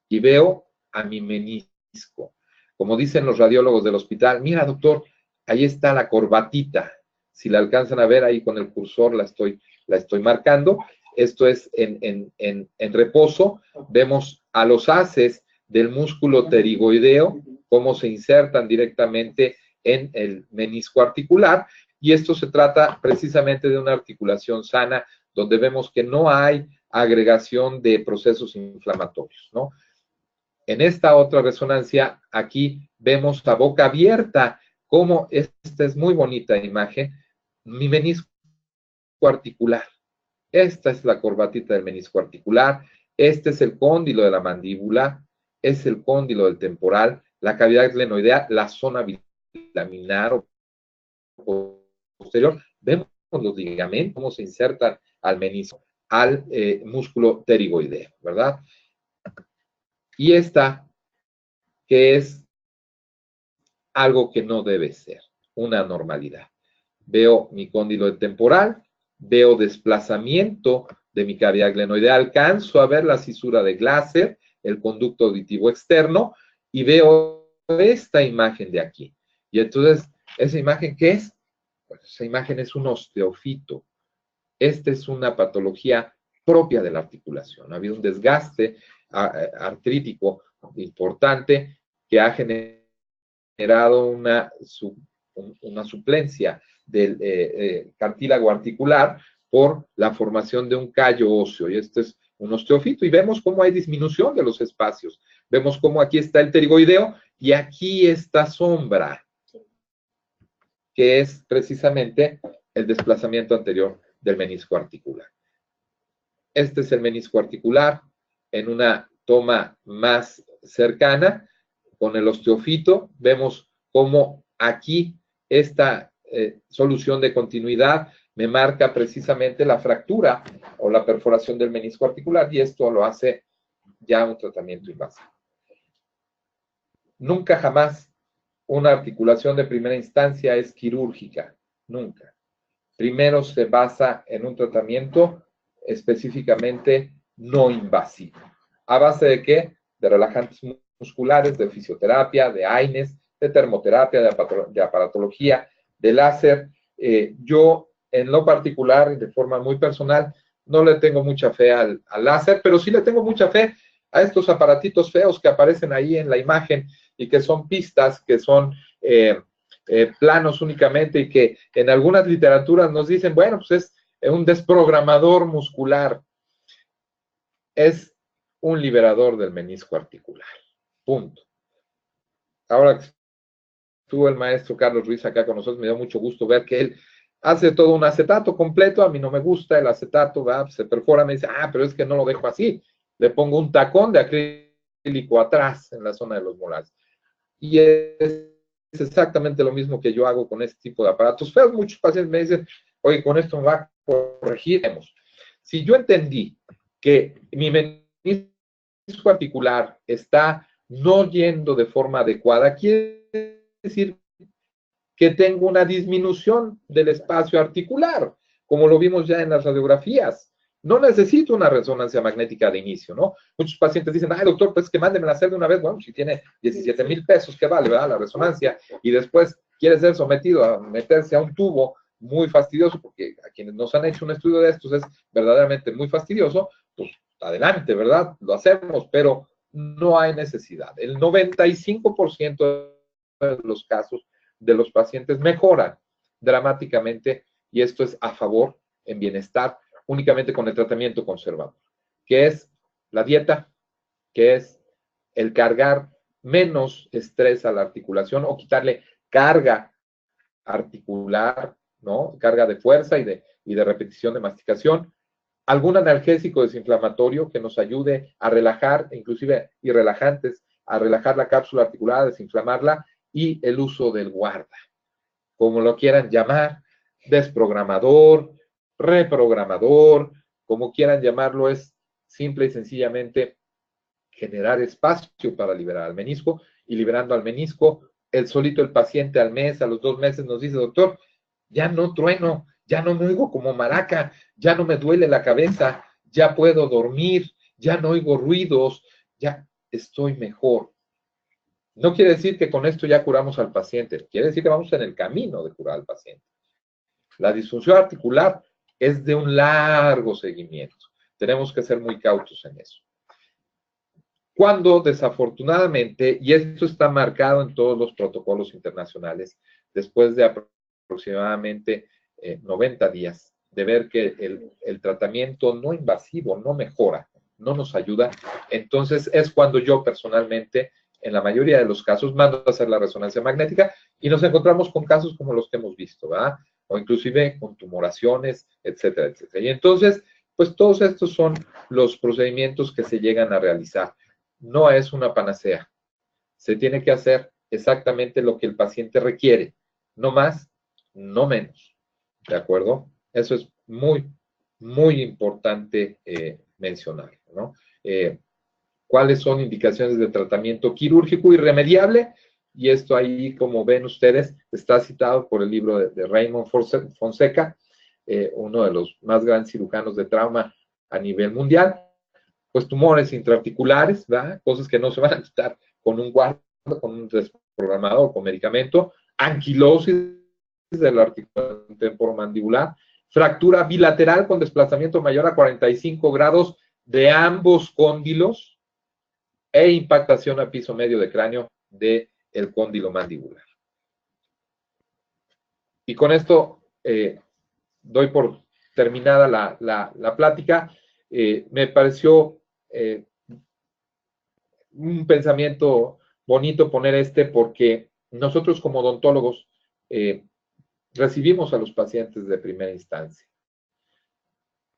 y veo a mi menisco. Como dicen los radiólogos del hospital, mira doctor, ahí está la corbatita, si la alcanzan a ver ahí con el cursor la estoy marcando. Esto es en reposo, vemos a los haces del músculo pterigoideo, cómo se insertan directamente en el menisco articular, y esto se trata precisamente de una articulación sana, donde vemos que no hay agregación de procesos inflamatorios, ¿no? En esta otra resonancia, aquí vemos a boca abierta, cómo esta es muy bonita imagen, mi menisco articular. Esta es la corbatita del menisco articular, este es el cóndilo de la mandíbula, es el cóndilo del temporal, la cavidad glenoidea, la zona bilaminar o posterior. Vemos los ligamentos, cómo se insertan al menisco, al músculo pterigoideo, ¿verdad? Y esta, que es algo que no debe ser, una anormalidad. Veo mi cóndilo temporal, veo desplazamiento de mi cavidad glenoidea, alcanzo a ver la cisura de Glaser, el conducto auditivo externo, y veo esta imagen de aquí. Y entonces, ¿esa imagen qué es? Pues esa imagen es un osteofito. Esta es una patología propia de la articulación. Ha habido un desgaste artrítico importante que ha generado una suplencia del cartílago articular por la formación de un callo óseo, y este es un osteofito, y vemos cómo hay disminución de los espacios. Vemos cómo aquí está el pterigoideo y aquí esta sombra, que es precisamente el desplazamiento anterior del menisco articular. Este es el menisco articular en una toma más cercana con el osteofito. Vemos cómo aquí esta solución de continuidad me marca precisamente la fractura o la perforación del menisco articular, y esto lo hace ya un tratamiento invasivo. Nunca jamás una articulación de primera instancia es quirúrgica, nunca. Primero se basa en un tratamiento específicamente no invasivo. ¿A base de qué? De relajantes musculares, de fisioterapia, de AINES, de termoterapia, de aparatología, de láser. Yo, en lo particular y de forma muy personal, no le tengo mucha fe al láser, pero sí le tengo mucha fe a estos aparatitos feos que aparecen ahí en la imagen y que son pistas, que son planos únicamente y que en algunas literaturas nos dicen, bueno, pues es un desprogramador muscular. Es un liberador del menisco articular. Punto. Ahora que estuvo el maestro Carlos Ruiz acá con nosotros, me dio mucho gusto ver que él hace todo un acetato completo. A mí no me gusta el acetato, ¿verdad? Se perfora, me dice, pero es que no lo dejo así. Le pongo un tacón de acrílico atrás en la zona de los molares. Y es exactamente lo mismo que yo hago con este tipo de aparatos feos. Muchos pacientes me dicen, oye, con esto me va a corregir. Si yo entendí que mi menisco articular está no yendo de forma adecuada, quiere decir que tengo una disminución del espacio articular, como lo vimos ya en las radiografías. No necesito una resonancia magnética de inicio, ¿no? Muchos pacientes dicen, doctor, pues que mándemela a hacer de una vez. Bueno, si tiene 17,000 pesos, ¿qué vale, verdad? La resonancia, y después quiere ser sometido a meterse a un tubo muy fastidioso, porque a quienes nos han hecho un estudio de estos es verdaderamente muy fastidioso, pues adelante, ¿verdad? Lo hacemos, pero no hay necesidad. El 95% de los casos de los pacientes mejoran dramáticamente, y esto es a favor, en bienestar, únicamente con el tratamiento conservador, que es la dieta, que es el cargar menos estrés a la articulación o quitarle carga articular, ¿no? Carga de fuerza y de repetición de masticación. Algún analgésico desinflamatorio que nos ayude a relajar, inclusive y relajantes, a relajar la cápsula articular, a desinflamarla, y el uso del guarda, como lo quieran llamar, desprogramador, reprogramador, como quieran llamarlo, es simple y sencillamente generar espacio para liberar al menisco, y liberando al menisco, el solito el paciente al mes, a los 2 meses nos dice, doctor, ya no trueno, ya no me oigo como maraca, ya no me duele la cabeza, ya puedo dormir, ya no oigo ruidos, ya estoy mejor. No quiere decir que con esto ya curamos al paciente, quiere decir que vamos en el camino de curar al paciente. La disfunción articular es de un largo seguimiento. Tenemos que ser muy cautos en eso. Cuando desafortunadamente, y esto está marcado en todos los protocolos internacionales, después de aproximadamente 90 días, de ver que el tratamiento no invasivo no mejora, no nos ayuda, entonces es cuando yo personalmente, en la mayoría de los casos, mando a hacer la resonancia magnética, y nos encontramos con casos como los que hemos visto, ¿verdad? O inclusive con tumoraciones, etcétera, etcétera. Y entonces, pues todos estos son los procedimientos que se llegan a realizar. No es una panacea. Se tiene que hacer exactamente lo que el paciente requiere, no más, no menos. ¿De acuerdo? Eso es muy, muy importante mencionar, ¿no? ¿Cuáles son indicaciones de tratamiento quirúrgico irremediable? Y esto ahí, como ven ustedes, está citado por el libro de Raymond Fonseca, uno de los más grandes cirujanos de trauma a nivel mundial. Pues tumores intraarticulares, ¿verdad? Cosas que no se van a quitar con un guarda, con un desprogramador, con medicamento, anquilosis de la articulación temporomandibular, fractura bilateral con desplazamiento mayor a 45 grados de ambos cóndilos, e impactación a piso medio de cráneo del cóndilo mandibular. Y con esto doy por terminada la plática. Me pareció un pensamiento bonito poner porque nosotros como odontólogos recibimos a los pacientes de primera instancia.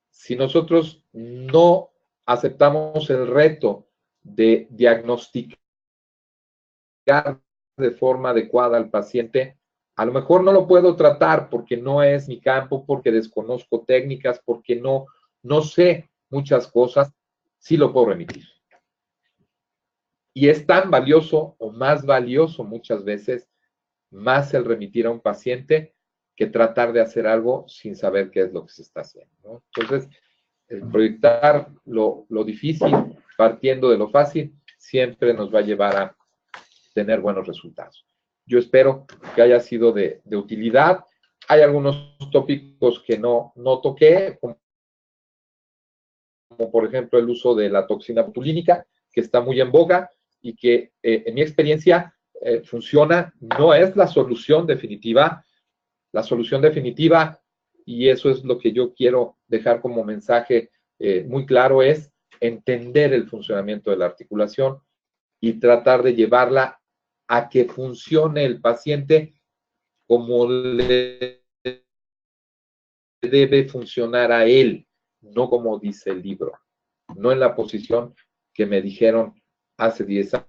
Si nosotros no aceptamos el reto de diagnosticar de forma adecuada al paciente, a lo mejor no lo puedo tratar porque no es mi campo, porque desconozco técnicas, porque no sé muchas cosas, sí lo puedo remitir. Y es tan valioso o más valioso muchas veces, más el remitir a un paciente que tratar de hacer algo sin saber qué es lo que se está haciendo, ¿no? Entonces, el proyectar lo difícil partiendo de lo fácil siempre nos va a llevar a tener buenos resultados. Yo espero que haya sido de utilidad. Hay algunos tópicos que no toqué, como por ejemplo el uso de la toxina botulínica, que está muy en boga y que en mi experiencia funciona. No es la solución definitiva. La solución definitiva, y eso es lo que yo quiero dejar como mensaje muy claro, es entender el funcionamiento de la articulación y tratar de llevarla a que funcione el paciente como le debe funcionar a él, no como dice el libro, no en la posición que me dijeron hace 10 años,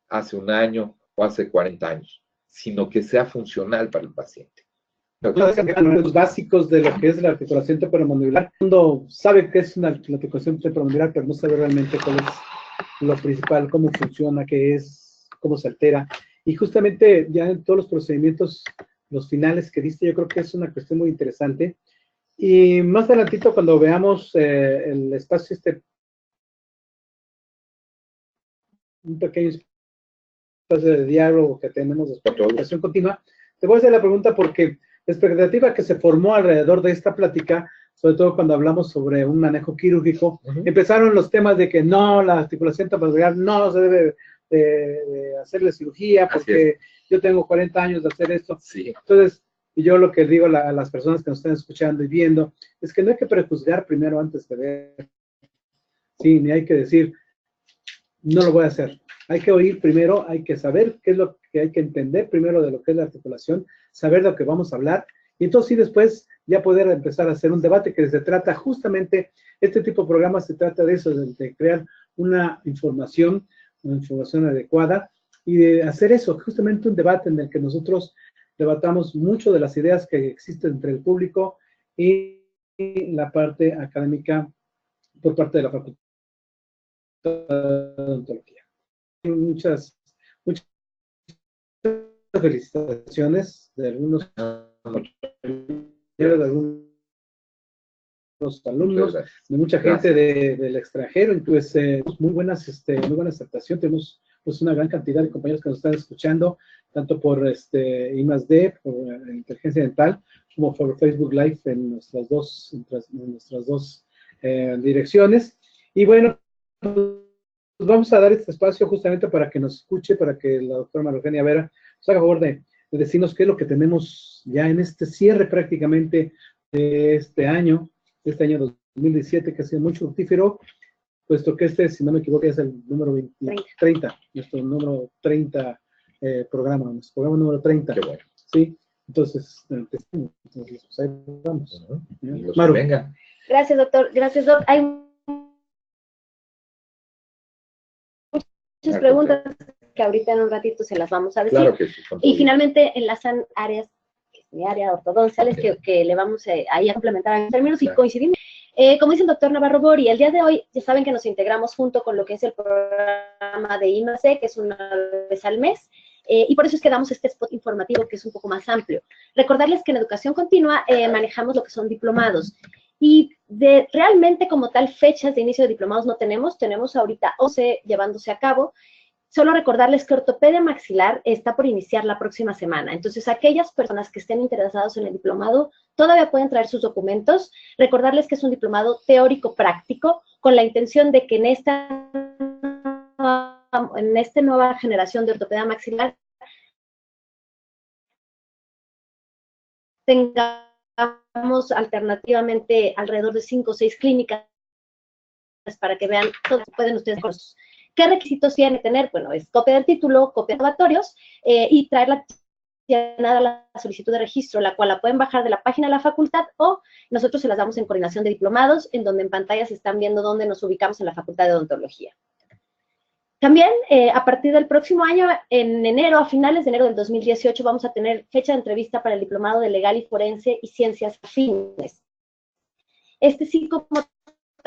hace un año o hace 40 años, sino que sea funcional para el paciente. Los básicos de lo que es la articulación temporomandibular. El mundo sabe que es una articulación temporomandibular, pero no sabe realmente cuál es lo principal, cómo funciona, qué es, cómo se altera. Y justamente ya en todos los procedimientos, los finales que diste, yo creo que es una cuestión muy interesante. Y más adelantito, cuando veamos el espacio, un pequeño espacio de diálogo que tenemos de educación continua, te voy a hacer la pregunta porque la expectativa que se formó alrededor de esta plática, sobre todo cuando hablamos sobre un manejo quirúrgico, empezaron los temas de que no, la articulación temporomandibular no se debe de hacerle cirugía porque yo tengo 40 años de hacer esto. Sí. Entonces, y yo lo que digo a las personas que nos están escuchando y viendo es que no hay que prejuzgar primero antes de ver. Sí, ni hay que decir, no lo voy a hacer. Hay que oír primero, hay que saber qué es lo que hay que entender primero de lo que es la articulación, saber de lo que vamos a hablar, y entonces sí después ya poder empezar a hacer un debate que se trata justamente, este tipo de programas se trata de eso, de crear una información adecuada, y de hacer eso, justamente un debate en el que nosotros debatamos mucho de las ideas que existen entre el público y la parte académica por parte de la facultad de odontología. Muchas felicitaciones de algunos alumnos, de mucha gente del extranjero, entonces muy buena aceptación, tenemos pues una gran cantidad de compañeros que nos están escuchando, tanto por I+D, por Inteligencia Dental, como por Facebook Live en nuestras dos direcciones. Y bueno, pues vamos a dar este espacio justamente para que nos escuche, para que la doctora María Eugenia Vera nos haga favor de decirnos qué es lo que tenemos ya en este cierre prácticamente de este año 2017, que ha sido muy fructífero, puesto que si no me equivoco, es el número 30, nuestro número 30 programa, nuestro programa número 30. Qué bueno. Sí, entonces pues ahí vamos. Maru. Venga. Gracias, doctor. Gracias, doctor. Hay muchas preguntas que ahorita en un ratito se las vamos a decir. Claro que sí. Y finalmente enlazan áreas, que es mi área ortodonciales, que le vamos ahí a complementar en términos y coincidimos. Como dice el doctor Navarro Bori, el día de hoy ya saben que nos integramos junto con lo que es el programa de I+D, que es una vez al mes, y por eso es que damos este spot informativo que es un poco más amplio. Recordarles que en educación continua manejamos lo que son diplomados, y realmente como tal fechas de inicio de diplomados no tenemos ahorita 11 llevándose a cabo. Solo recordarles que ortopedia maxilar está por iniciar la próxima semana. Entonces, aquellas personas que estén interesadas en el diplomado todavía pueden traer sus documentos. Recordarles que es un diplomado teórico-práctico con la intención de que en esta nueva generación de ortopedia maxilar tengamos alternativamente alrededor de 5 o 6 clínicas para que vean, todos pueden ustedes con sus. ¿Qué requisitos tienen que tener? Bueno, es copia del título, copia de laboratorios y traer la solicitud de registro, la cual la pueden bajar de la página de la facultad o nosotros se las damos en coordinación de diplomados, en donde en pantalla se están viendo dónde nos ubicamos en la Facultad de Odontología. También, a partir del próximo año, en enero, a finales de enero del 2018, vamos a tener fecha de entrevista para el Diplomado de Legal y Forense y Ciencias Afines. Este sí, como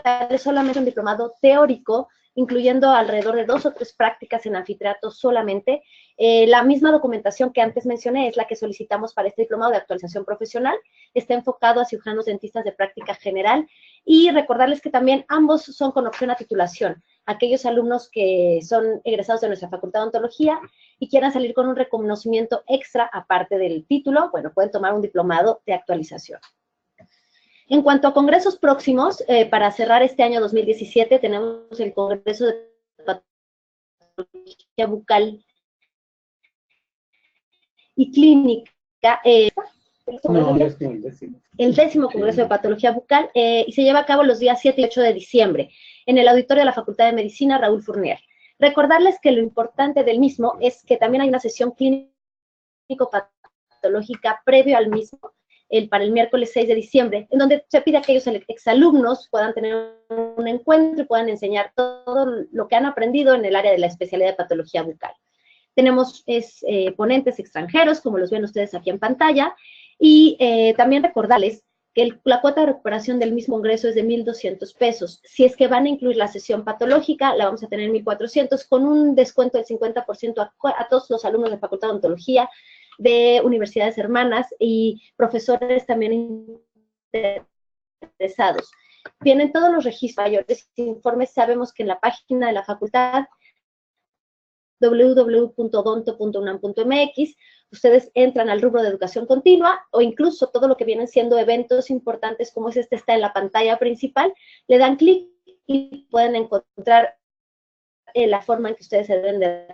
tal, es solamente un diplomado teórico, incluyendo alrededor de 2 o 3 prácticas en anfiteatro solamente. La misma documentación que antes mencioné es la que solicitamos para este diplomado de actualización profesional. Está enfocado a cirujanos dentistas de práctica general, y recordarles que también ambos son con opción a titulación. Aquellos alumnos que son egresados de nuestra Facultad de Odontología y quieran salir con un reconocimiento extra aparte del título, bueno, pueden tomar un diplomado de actualización. En cuanto a congresos próximos, para cerrar este año 2017, tenemos el Congreso de Patología Bucal y Clínica, el 10º Congreso de Patología Bucal, y se lleva a cabo los días 7 y 8 de diciembre, en el auditorio de la Facultad de Medicina Raúl Fournier. Recordarles que lo importante del mismo es que también hay una sesión clínico-patológica previo al mismo, para el miércoles 6 de diciembre, en donde se pide a aquellos exalumnos puedan tener un encuentro y puedan enseñar todo lo que han aprendido en el área de la especialidad de patología bucal. Tenemos ponentes extranjeros, como los ven ustedes aquí en pantalla, y también recordarles que la cuota de recuperación del mismo ingreso es de 1,200 pesos. Si es que van a incluir la sesión patológica, la vamos a tener en 1,400, con un descuento del 50% a todos los alumnos de Facultad de Odontología, de universidades hermanas y profesores también interesados. Vienen todos los registros mayores y informes. Sabemos que en la página de la facultad, www.odonto.unam.mx, ustedes entran al rubro de educación continua, o incluso todo lo que vienen siendo eventos importantes como este está en la pantalla principal, le dan clic y pueden encontrar la forma en que ustedes se deben de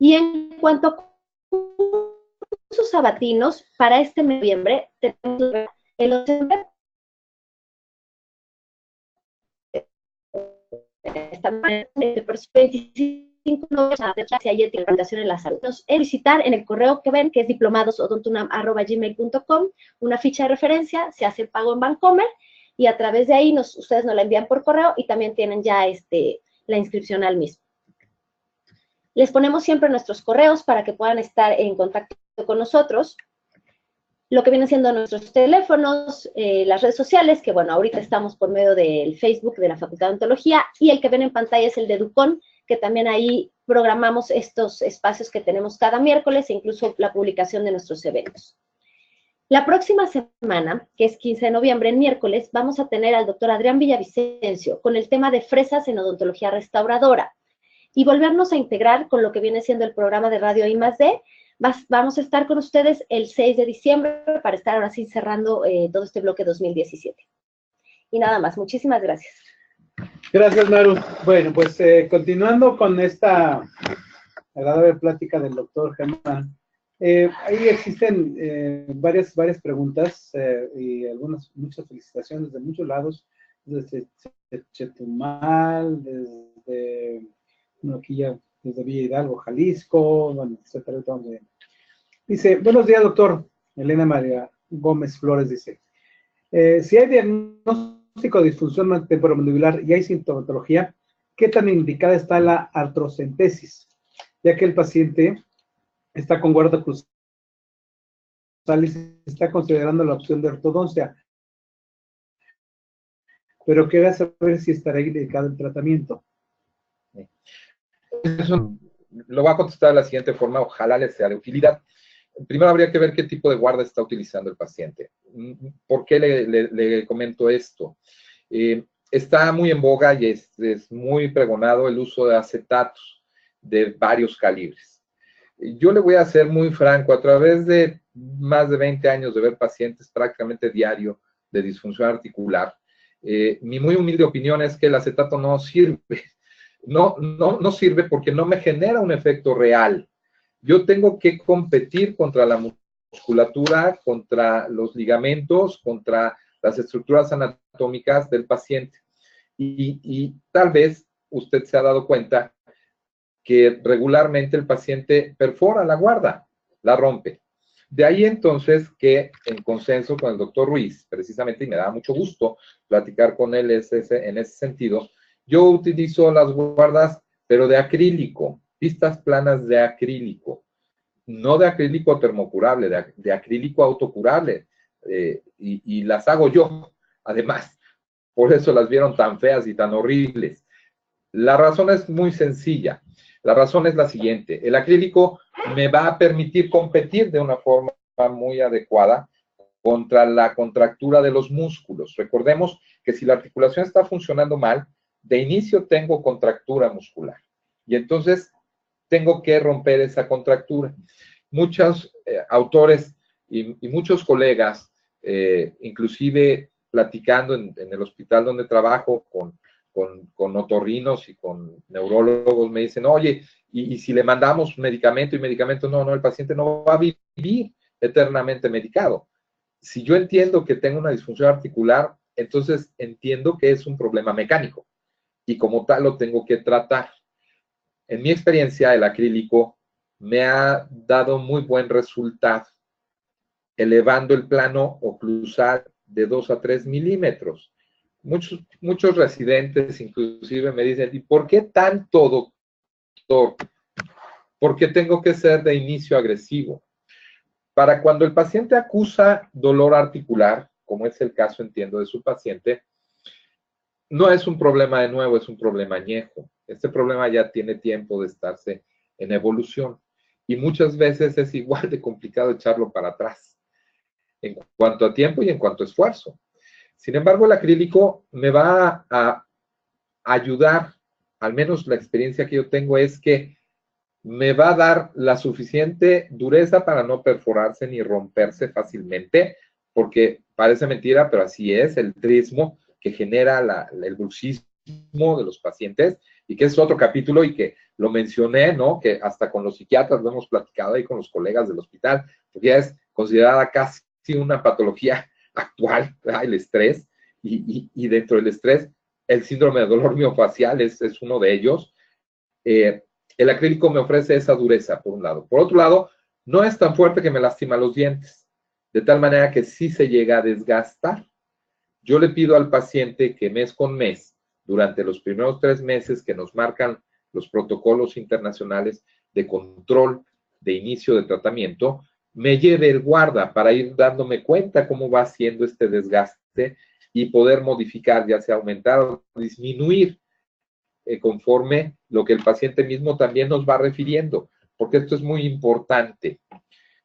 Y en cuanto a cursos sabatinos, para este noviembre tenemos el 11 de 25 hacia y en la salud. Nos visitar en el correo que ven, que es diplomadosodontunam@gmail.com, una ficha de referencia, se hace el pago en Bancomer, y a través de ahí ustedes nos la envían por correo, y también tienen ya la inscripción al mismo. Les ponemos siempre nuestros correos para que puedan estar en contacto con nosotros. Lo que vienen siendo nuestros teléfonos, las redes sociales, que bueno, ahorita estamos por medio del Facebook de la Facultad de Odontología, y el que ven en pantalla es el de Ducon, que también ahí programamos estos espacios que tenemos cada miércoles, e incluso la publicación de nuestros eventos. La próxima semana, que es 15 de noviembre, en miércoles, vamos a tener al doctor Adrián Villavicencio con el tema de fresas en odontología restauradora, y volvernos a integrar con lo que viene siendo el programa de radio I+D. Vamos a estar con ustedes el 6 de diciembre para estar ahora sí cerrando todo este bloque 2017. Y nada más, muchísimas gracias. Gracias, Maru. Bueno, pues continuando con esta agradable plática del doctor Germán, ahí existen varias preguntas y muchas felicitaciones de muchos lados, desde Chetumal, desde aquí ya desde Villa Hidalgo, Jalisco, bueno, etcétera. Dice, buenos días, doctor. Elena María Gómez Flores dice, si hay diagnóstico de disfunción temporomandibular y hay sintomatología, ¿qué tan indicada está la artrocentesis? Ya que el paciente está con guarda cruzal y se está considerando la opción de ortodoncia, pero quería saber si estará indicado el tratamiento. Eso lo voy a contestar de la siguiente forma, ojalá les sea de utilidad. Primero habría que ver qué tipo de guarda está utilizando el paciente. ¿Por qué le comento esto? Está muy en boga y es muy pregonado el uso de acetatos de varios calibres. Yo le voy a ser muy franco, a través de más de 20 años de ver pacientes prácticamente diario de disfunción articular, mi muy humilde opinión es que el acetato no sirve. No sirve porque no me genera un efecto real. Yo tengo que competir contra la musculatura, contra los ligamentos, contra las estructuras anatómicas del paciente. Y tal vez usted se ha dado cuenta que regularmente el paciente perfora la guarda, la rompe. De ahí entonces que en consenso con el doctor Ruiz, precisamente, y me da mucho gusto platicar con él en ese sentido, yo utilizo las guardas, pero de acrílico, pistas planas de acrílico, no de acrílico termocurable, de acrílico autocurable, y las hago yo, además. Por eso las vieron tan feas y tan horribles. La razón es muy sencilla. La razón es la siguiente. El acrílico me va a permitir competir de una forma muy adecuada contra la contractura de los músculos. Recordemos que si la articulación está funcionando mal, de inicio tengo contractura muscular. Y entonces tengo que romper esa contractura. Muchos autores y muchos colegas, inclusive platicando en el hospital donde trabajo con otorrinos y con neurólogos, me dicen, oye, y si le mandamos medicamento y medicamento, no, el paciente no va a vivir eternamente medicado. Si yo entiendo que tengo una disfunción articular, entonces entiendo que es un problema mecánico y como tal lo tengo que tratar. En mi experiencia, el acrílico me ha dado muy buen resultado, elevando el plano oclusal de 2 a 3 milímetros. Muchos residentes inclusive me dicen, ¿y por qué tanto, doctor? Porque tengo que ser de inicio agresivo. Para cuando el paciente acusa dolor articular, como es el caso, entiendo, de su paciente, no es un problema de nuevo, es un problema añejo. Este problema ya tiene tiempo de estarse en evolución y muchas veces es igual de complicado echarlo para atrás en cuanto a tiempo y en cuanto a esfuerzo. Sin embargo, el acrílico me va a ayudar, al menos la experiencia que yo tengo es que me va a dar la suficiente dureza para no perforarse ni romperse fácilmente, porque parece mentira, pero así es, el trismo que genera el bruxismo de los pacientes, y que es otro capítulo y que lo mencioné, ¿no? Que hasta con los psiquiatras lo hemos platicado ahí con los colegas del hospital, porque ya es considerada casi una patología actual, ¿verdad? El estrés, y dentro del estrés, el síndrome de dolor miofacial es uno de ellos. El acrílico me ofrece esa dureza, por un lado. Por otro lado, no es tan fuerte que me lastima los dientes, de tal manera que sí se llega a desgastar. Yo le pido al paciente que mes con mes, durante los primeros 3 meses que nos marcan los protocolos internacionales de control de inicio de tratamiento, me lleve el guarda para ir dándome cuenta cómo va siendo este desgaste y poder modificar, ya sea aumentar o disminuir conforme lo que el paciente mismo también nos va refiriendo, porque esto es muy importante.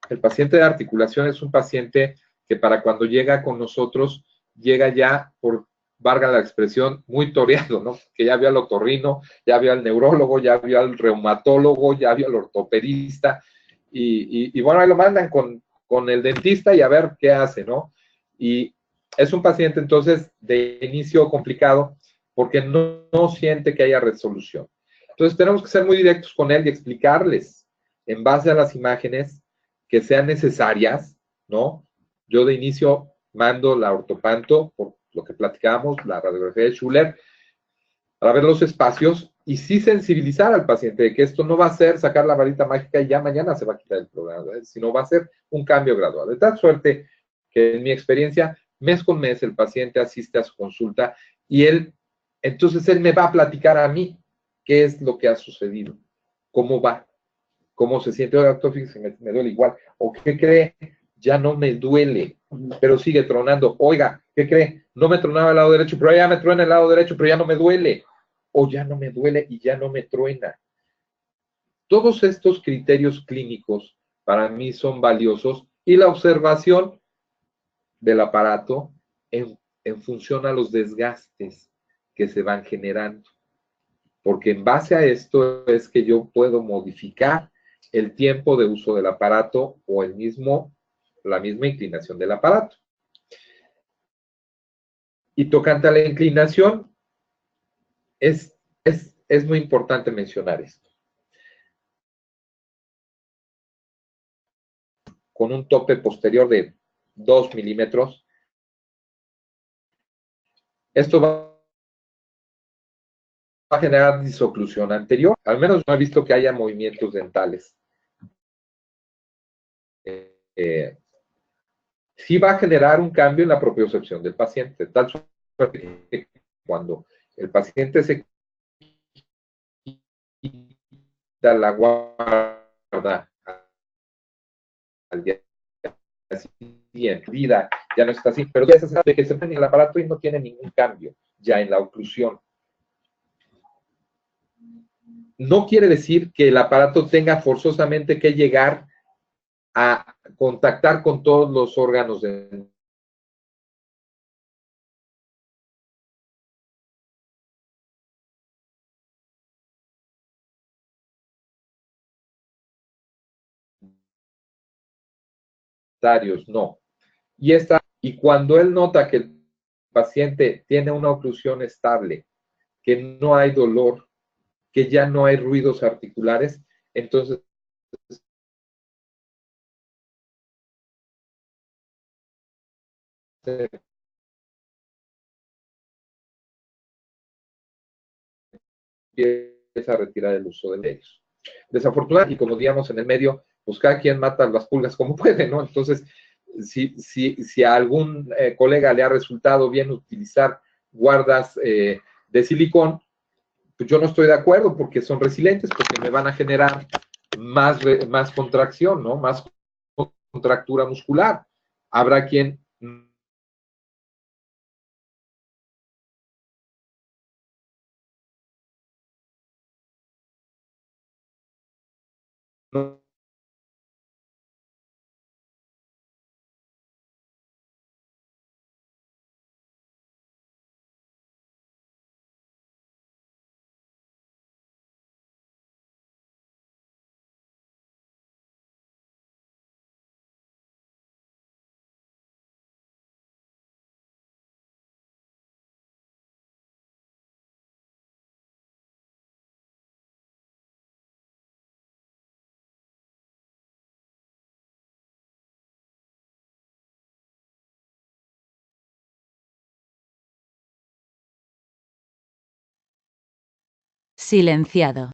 El paciente de articulación es un paciente que para cuando llega con nosotros, llega ya, por valga la expresión, muy toreado, ¿no? Que ya vio al otorrino, ya vio al neurólogo, ya vio al reumatólogo, ya vio al ortopedista, y bueno, ahí lo mandan con el dentista y a ver qué hace, ¿no? Y es un paciente entonces de inicio complicado porque no siente que haya resolución. Entonces tenemos que ser muy directos con él y explicarles en base a las imágenes que sean necesarias, ¿no? Yo de inicio mando la ortopanto, por lo que platicamos, la radiografía de Schuller, para ver los espacios y sí sensibilizar al paciente de que esto no va a ser sacar la varita mágica y ya mañana se va a quitar el problema, ¿verdad? Sino va a ser un cambio gradual. De tal suerte que en mi experiencia, mes con mes, el paciente asiste a su consulta y entonces él me va a platicar a mí qué es lo que ha sucedido, cómo va, cómo se siente. Oiga, doctor, fíjese, me duele igual. ¿O qué cree? Ya no me duele, pero sigue tronando. Oiga, ¿qué cree? No me tronaba el lado derecho, pero ya me truena el lado derecho, pero ya no me duele. O ya no me duele y ya no me truena. Todos estos criterios clínicos para mí son valiosos y la observación del aparato en función a los desgastes que se van generando. Porque en base a esto es que yo puedo modificar el tiempo de uso del aparato o la misma inclinación del aparato. Y tocante a la inclinación, es muy importante mencionar esto. con un tope posterior de 2 milímetros. Esto va a generar disoclusión anterior. Al menos no he visto que haya movimientos dentales. Sí va a generar un cambio en la propiocepción del paciente, tal suerte que cuando el paciente se quita la guarda al día siguiente, vida ya no está así, pero ya se sabe que se prende el aparato y no tiene ningún cambio ya en la oclusión. No quiere decir que el aparato tenga forzosamente que llegar a contactar con todos los órganos dentarios. No. Y cuando él nota que el paciente tiene una oclusión estable, que no hay dolor, que ya no hay ruidos articulares, entonces empieza a retirar el uso de ellos. Desafortunadamente, y como digamos en el medio, pues cada quien mata las pulgas como puede, ¿no? Entonces, si a algún colega le ha resultado bien utilizar guardas de silicón, pues yo no estoy de acuerdo porque son resilientes, porque me van a generar más contracción, ¿no? Más contractura muscular. Habrá quien no Silenciado.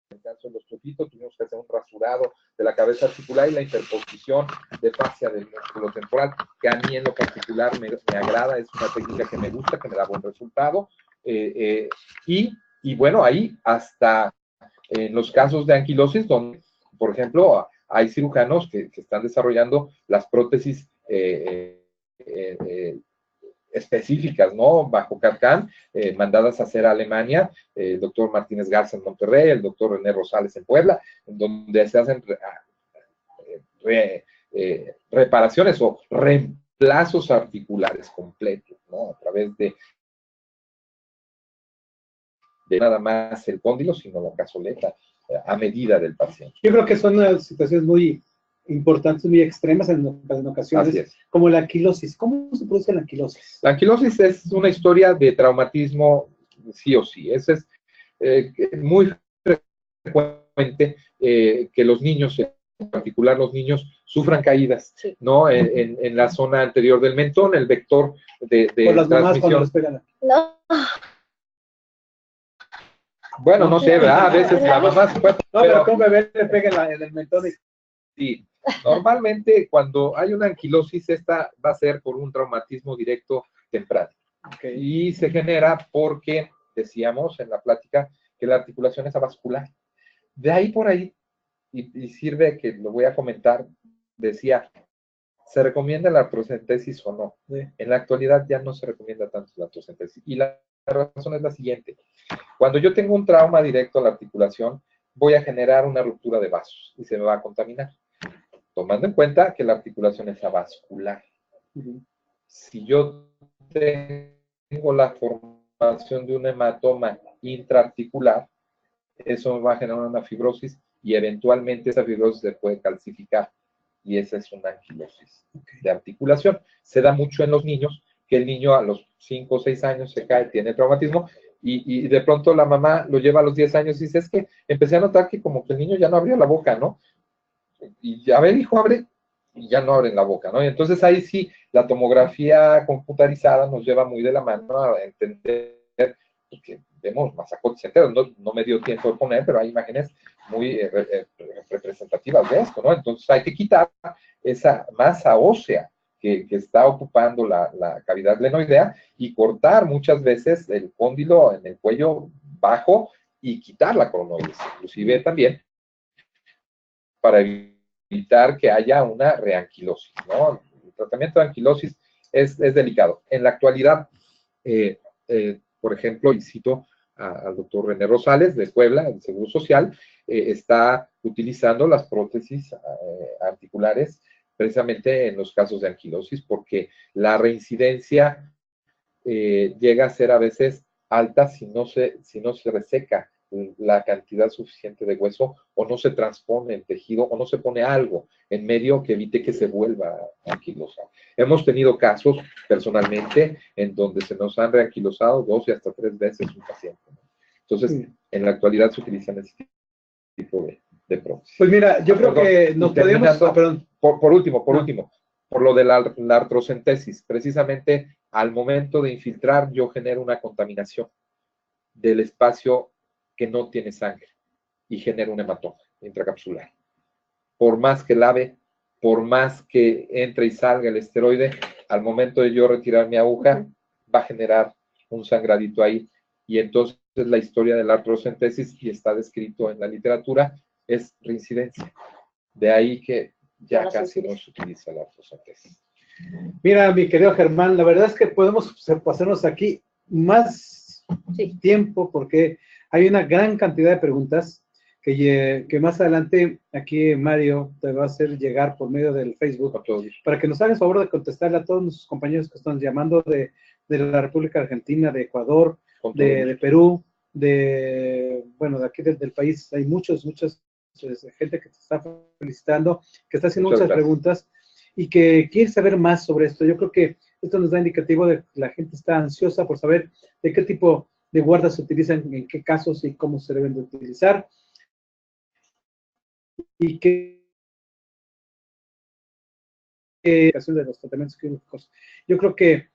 En el caso de los truquitos, tuvimos que hacer un rasurado de la cabeza articular y la interposición de fascia del músculo temporal, que a mí en lo particular me agrada, es una técnica que me gusta, que me da buen resultado. Y bueno, ahí hasta en los casos de anquilosis, donde, por ejemplo, hay cirujanos que están desarrollando las prótesis específicas, ¿no? Bajo CAD-CAM, mandadas a hacer a Alemania, el doctor Martínez Garza en Monterrey, el doctor René Rosales en Puebla, en donde se hacen reparaciones o reemplazos articulares completos, ¿no? A través de de nada más el cóndilo, sino la cazoleta a medida del paciente. Yo creo que son situaciones muy importantes, muy extremas en ocasiones, como la anquilosis. ¿Cómo se produce la anquilosis? La anquilosis es una historia de traumatismo sí o sí. Ese es muy frecuente que los niños, en particular los niños, sufran caídas, sí, ¿no? En la zona anterior del mentón, el vector de por las mamás cuando les pegan. No. Bueno, no sé, ¿verdad? A veces la mamá se puede... No, pero como bebé le pega en el mentón. Sí, normalmente cuando hay una anquilosis, esta va a ser por un traumatismo directo temprano. Okay. Y se genera porque, decíamos en la plática, que la articulación es avascular. De ahí por ahí, y sirve que lo voy a comentar, decía, ¿se recomienda la artrocentesis o no? Sí. En la actualidad ya no se recomienda tanto la artrocentesis. Y la razón es la siguiente. Cuando yo tengo un trauma directo a la articulación, voy a generar una ruptura de vasos y se me va a contaminar. Tomando en cuenta que la articulación es avascular. Si yo tengo la formación de un hematoma intraarticular, eso me va a generar una fibrosis y eventualmente esa fibrosis se puede calcificar. Y esa es una anquilosis de articulación. Se da mucho en los niños, que el niño a los 5 o 6 años se cae, tiene traumatismo, y de pronto la mamá lo lleva a los 10 años y dice, es que empecé a notar que como que el niño ya no abría la boca, ¿no? Y a ver, hijo, abre, y ya no abren la boca, ¿no? Y entonces ahí sí, la tomografía computarizada nos lleva muy de la mano a entender que vemos masacotes enteros. No me dio tiempo de poner, pero hay imágenes muy representativas de esto, ¿no? Entonces hay que quitar esa masa ósea que está ocupando la cavidad glenoidea y cortar muchas veces el cóndilo en el cuello bajo y quitar la coronoides, inclusive también para evitar que haya una reanquilosis, ¿no? El tratamiento de anquilosis es delicado. En la actualidad, por ejemplo, y cito al doctor René Rosales de Puebla, del Seguro Social, está utilizando las prótesis articulares precisamente en los casos de anquilosis, porque la reincidencia llega a ser a veces alta si no se reseca la cantidad suficiente de hueso o no se transpone el tejido o no se pone algo en medio que evite que se vuelva anquilosar. Hemos tenido casos personalmente en donde se nos han reanquilosado 2 y hasta 3 veces un paciente, ¿no? Entonces, en la actualidad se utilizan este tipo de prótesis. Pues mira, yo creo que nos podemos... Por último, por lo de la artrocentesis, precisamente al momento de infiltrar yo genero una contaminación del espacio que no tiene sangre y genera un hematoma intracapsular. Por más que lave, por más que entre y salga el esteroide, al momento de yo retirar mi aguja, va a generar un sangradito ahí. Y entonces la historia de la artrocentesis, y está descrito en la literatura, es reincidencia. De ahí que ya casi no se utiliza la artrocentesis. Mira, mi querido Germán, la verdad es que podemos pasarnos aquí más tiempo porque hay una gran cantidad de preguntas que más adelante aquí Mario te va a hacer llegar por medio del Facebook para que nos hagas favor de contestarle a todos nuestros compañeros que están llamando de la República Argentina, de Ecuador, de Perú, de aquí del país. Hay muchas gente que te está felicitando, que está haciendo muchas preguntas y que quiere saber más sobre esto. Yo creo que esto nos da indicativo de que la gente está ansiosa por saber de qué tipo de guardas se utilizan, en qué casos y cómo se deben de utilizar. Y qué de los tratamientos quirúrgicos. Yo creo que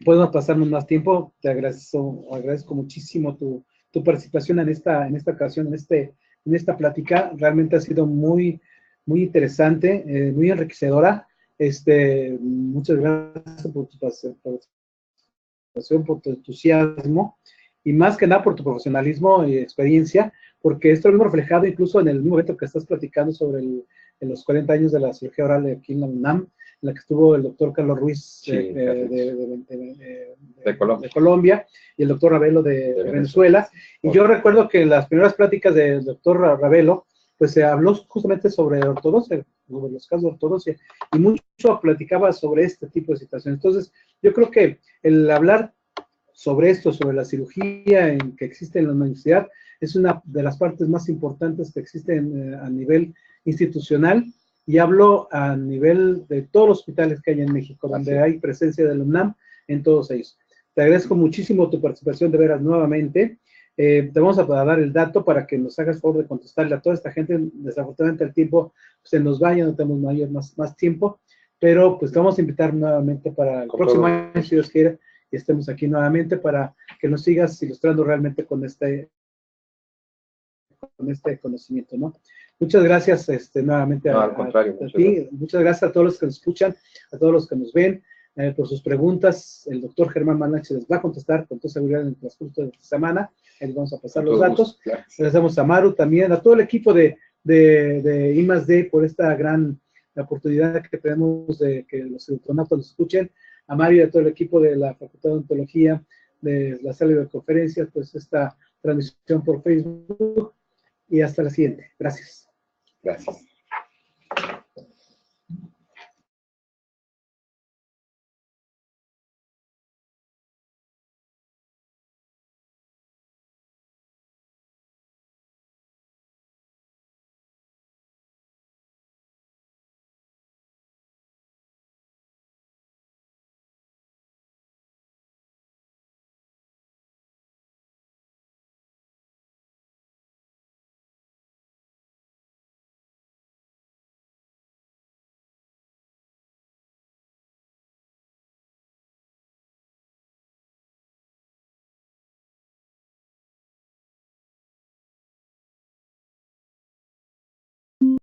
podemos pasarnos más tiempo. Te agradezco muchísimo tu participación en esta ocasión, en esta plática. Realmente ha sido muy, muy interesante, muy enriquecedora. Muchas gracias por tu participación, por tu entusiasmo y más que nada por tu profesionalismo y experiencia, porque esto lo hemos reflejado incluso en el mismo evento que estás platicando sobre los 40 años de la cirugía oral aquí en la UNAM, en la que estuvo el doctor Carlos Ruiz de Colombia y el doctor Ravelo de Venezuela. Y yo recuerdo que en las primeras pláticas del doctor Ravelo, pues se habló justamente sobre ortodoncia, sobre los casos de ortodoncia, y mucho platicaba sobre este tipo de situaciones. Entonces, yo creo que el hablar sobre esto, sobre la cirugía que existe en la universidad. Es una de las partes más importantes que existen a nivel institucional, y hablo a nivel de todos los hospitales que hay en México, donde hay presencia de la UNAM en todos ellos. Te agradezco muchísimo tu participación, de veras, nuevamente. Te vamos a dar el dato para que nos hagas favor de contestarle a toda esta gente. Desafortunadamente el tiempo se nos va, ya no tenemos más tiempo, pero pues te vamos a invitar nuevamente para el próximo año, si Dios quiere, y estemos aquí nuevamente para que nos sigas ilustrando realmente con este conocimiento, ¿no? Muchas gracias nuevamente al contrario, a ti. Muchas gracias a todos los que nos escuchan, a todos los que nos ven, por sus preguntas. El doctor Germán Manache les va a contestar con toda seguridad en el transcurso de esta semana. Les vamos a pasar los datos. Claro. Agradecemos a Maru también, a todo el equipo de I+D por esta gran oportunidad que tenemos de que los odontonautas nos escuchen. A Mario y a todo el equipo de la Facultad de Odontología, de la sala de conferencias, pues esta transmisión por Facebook. Y hasta la siguiente. Gracias. Gracias.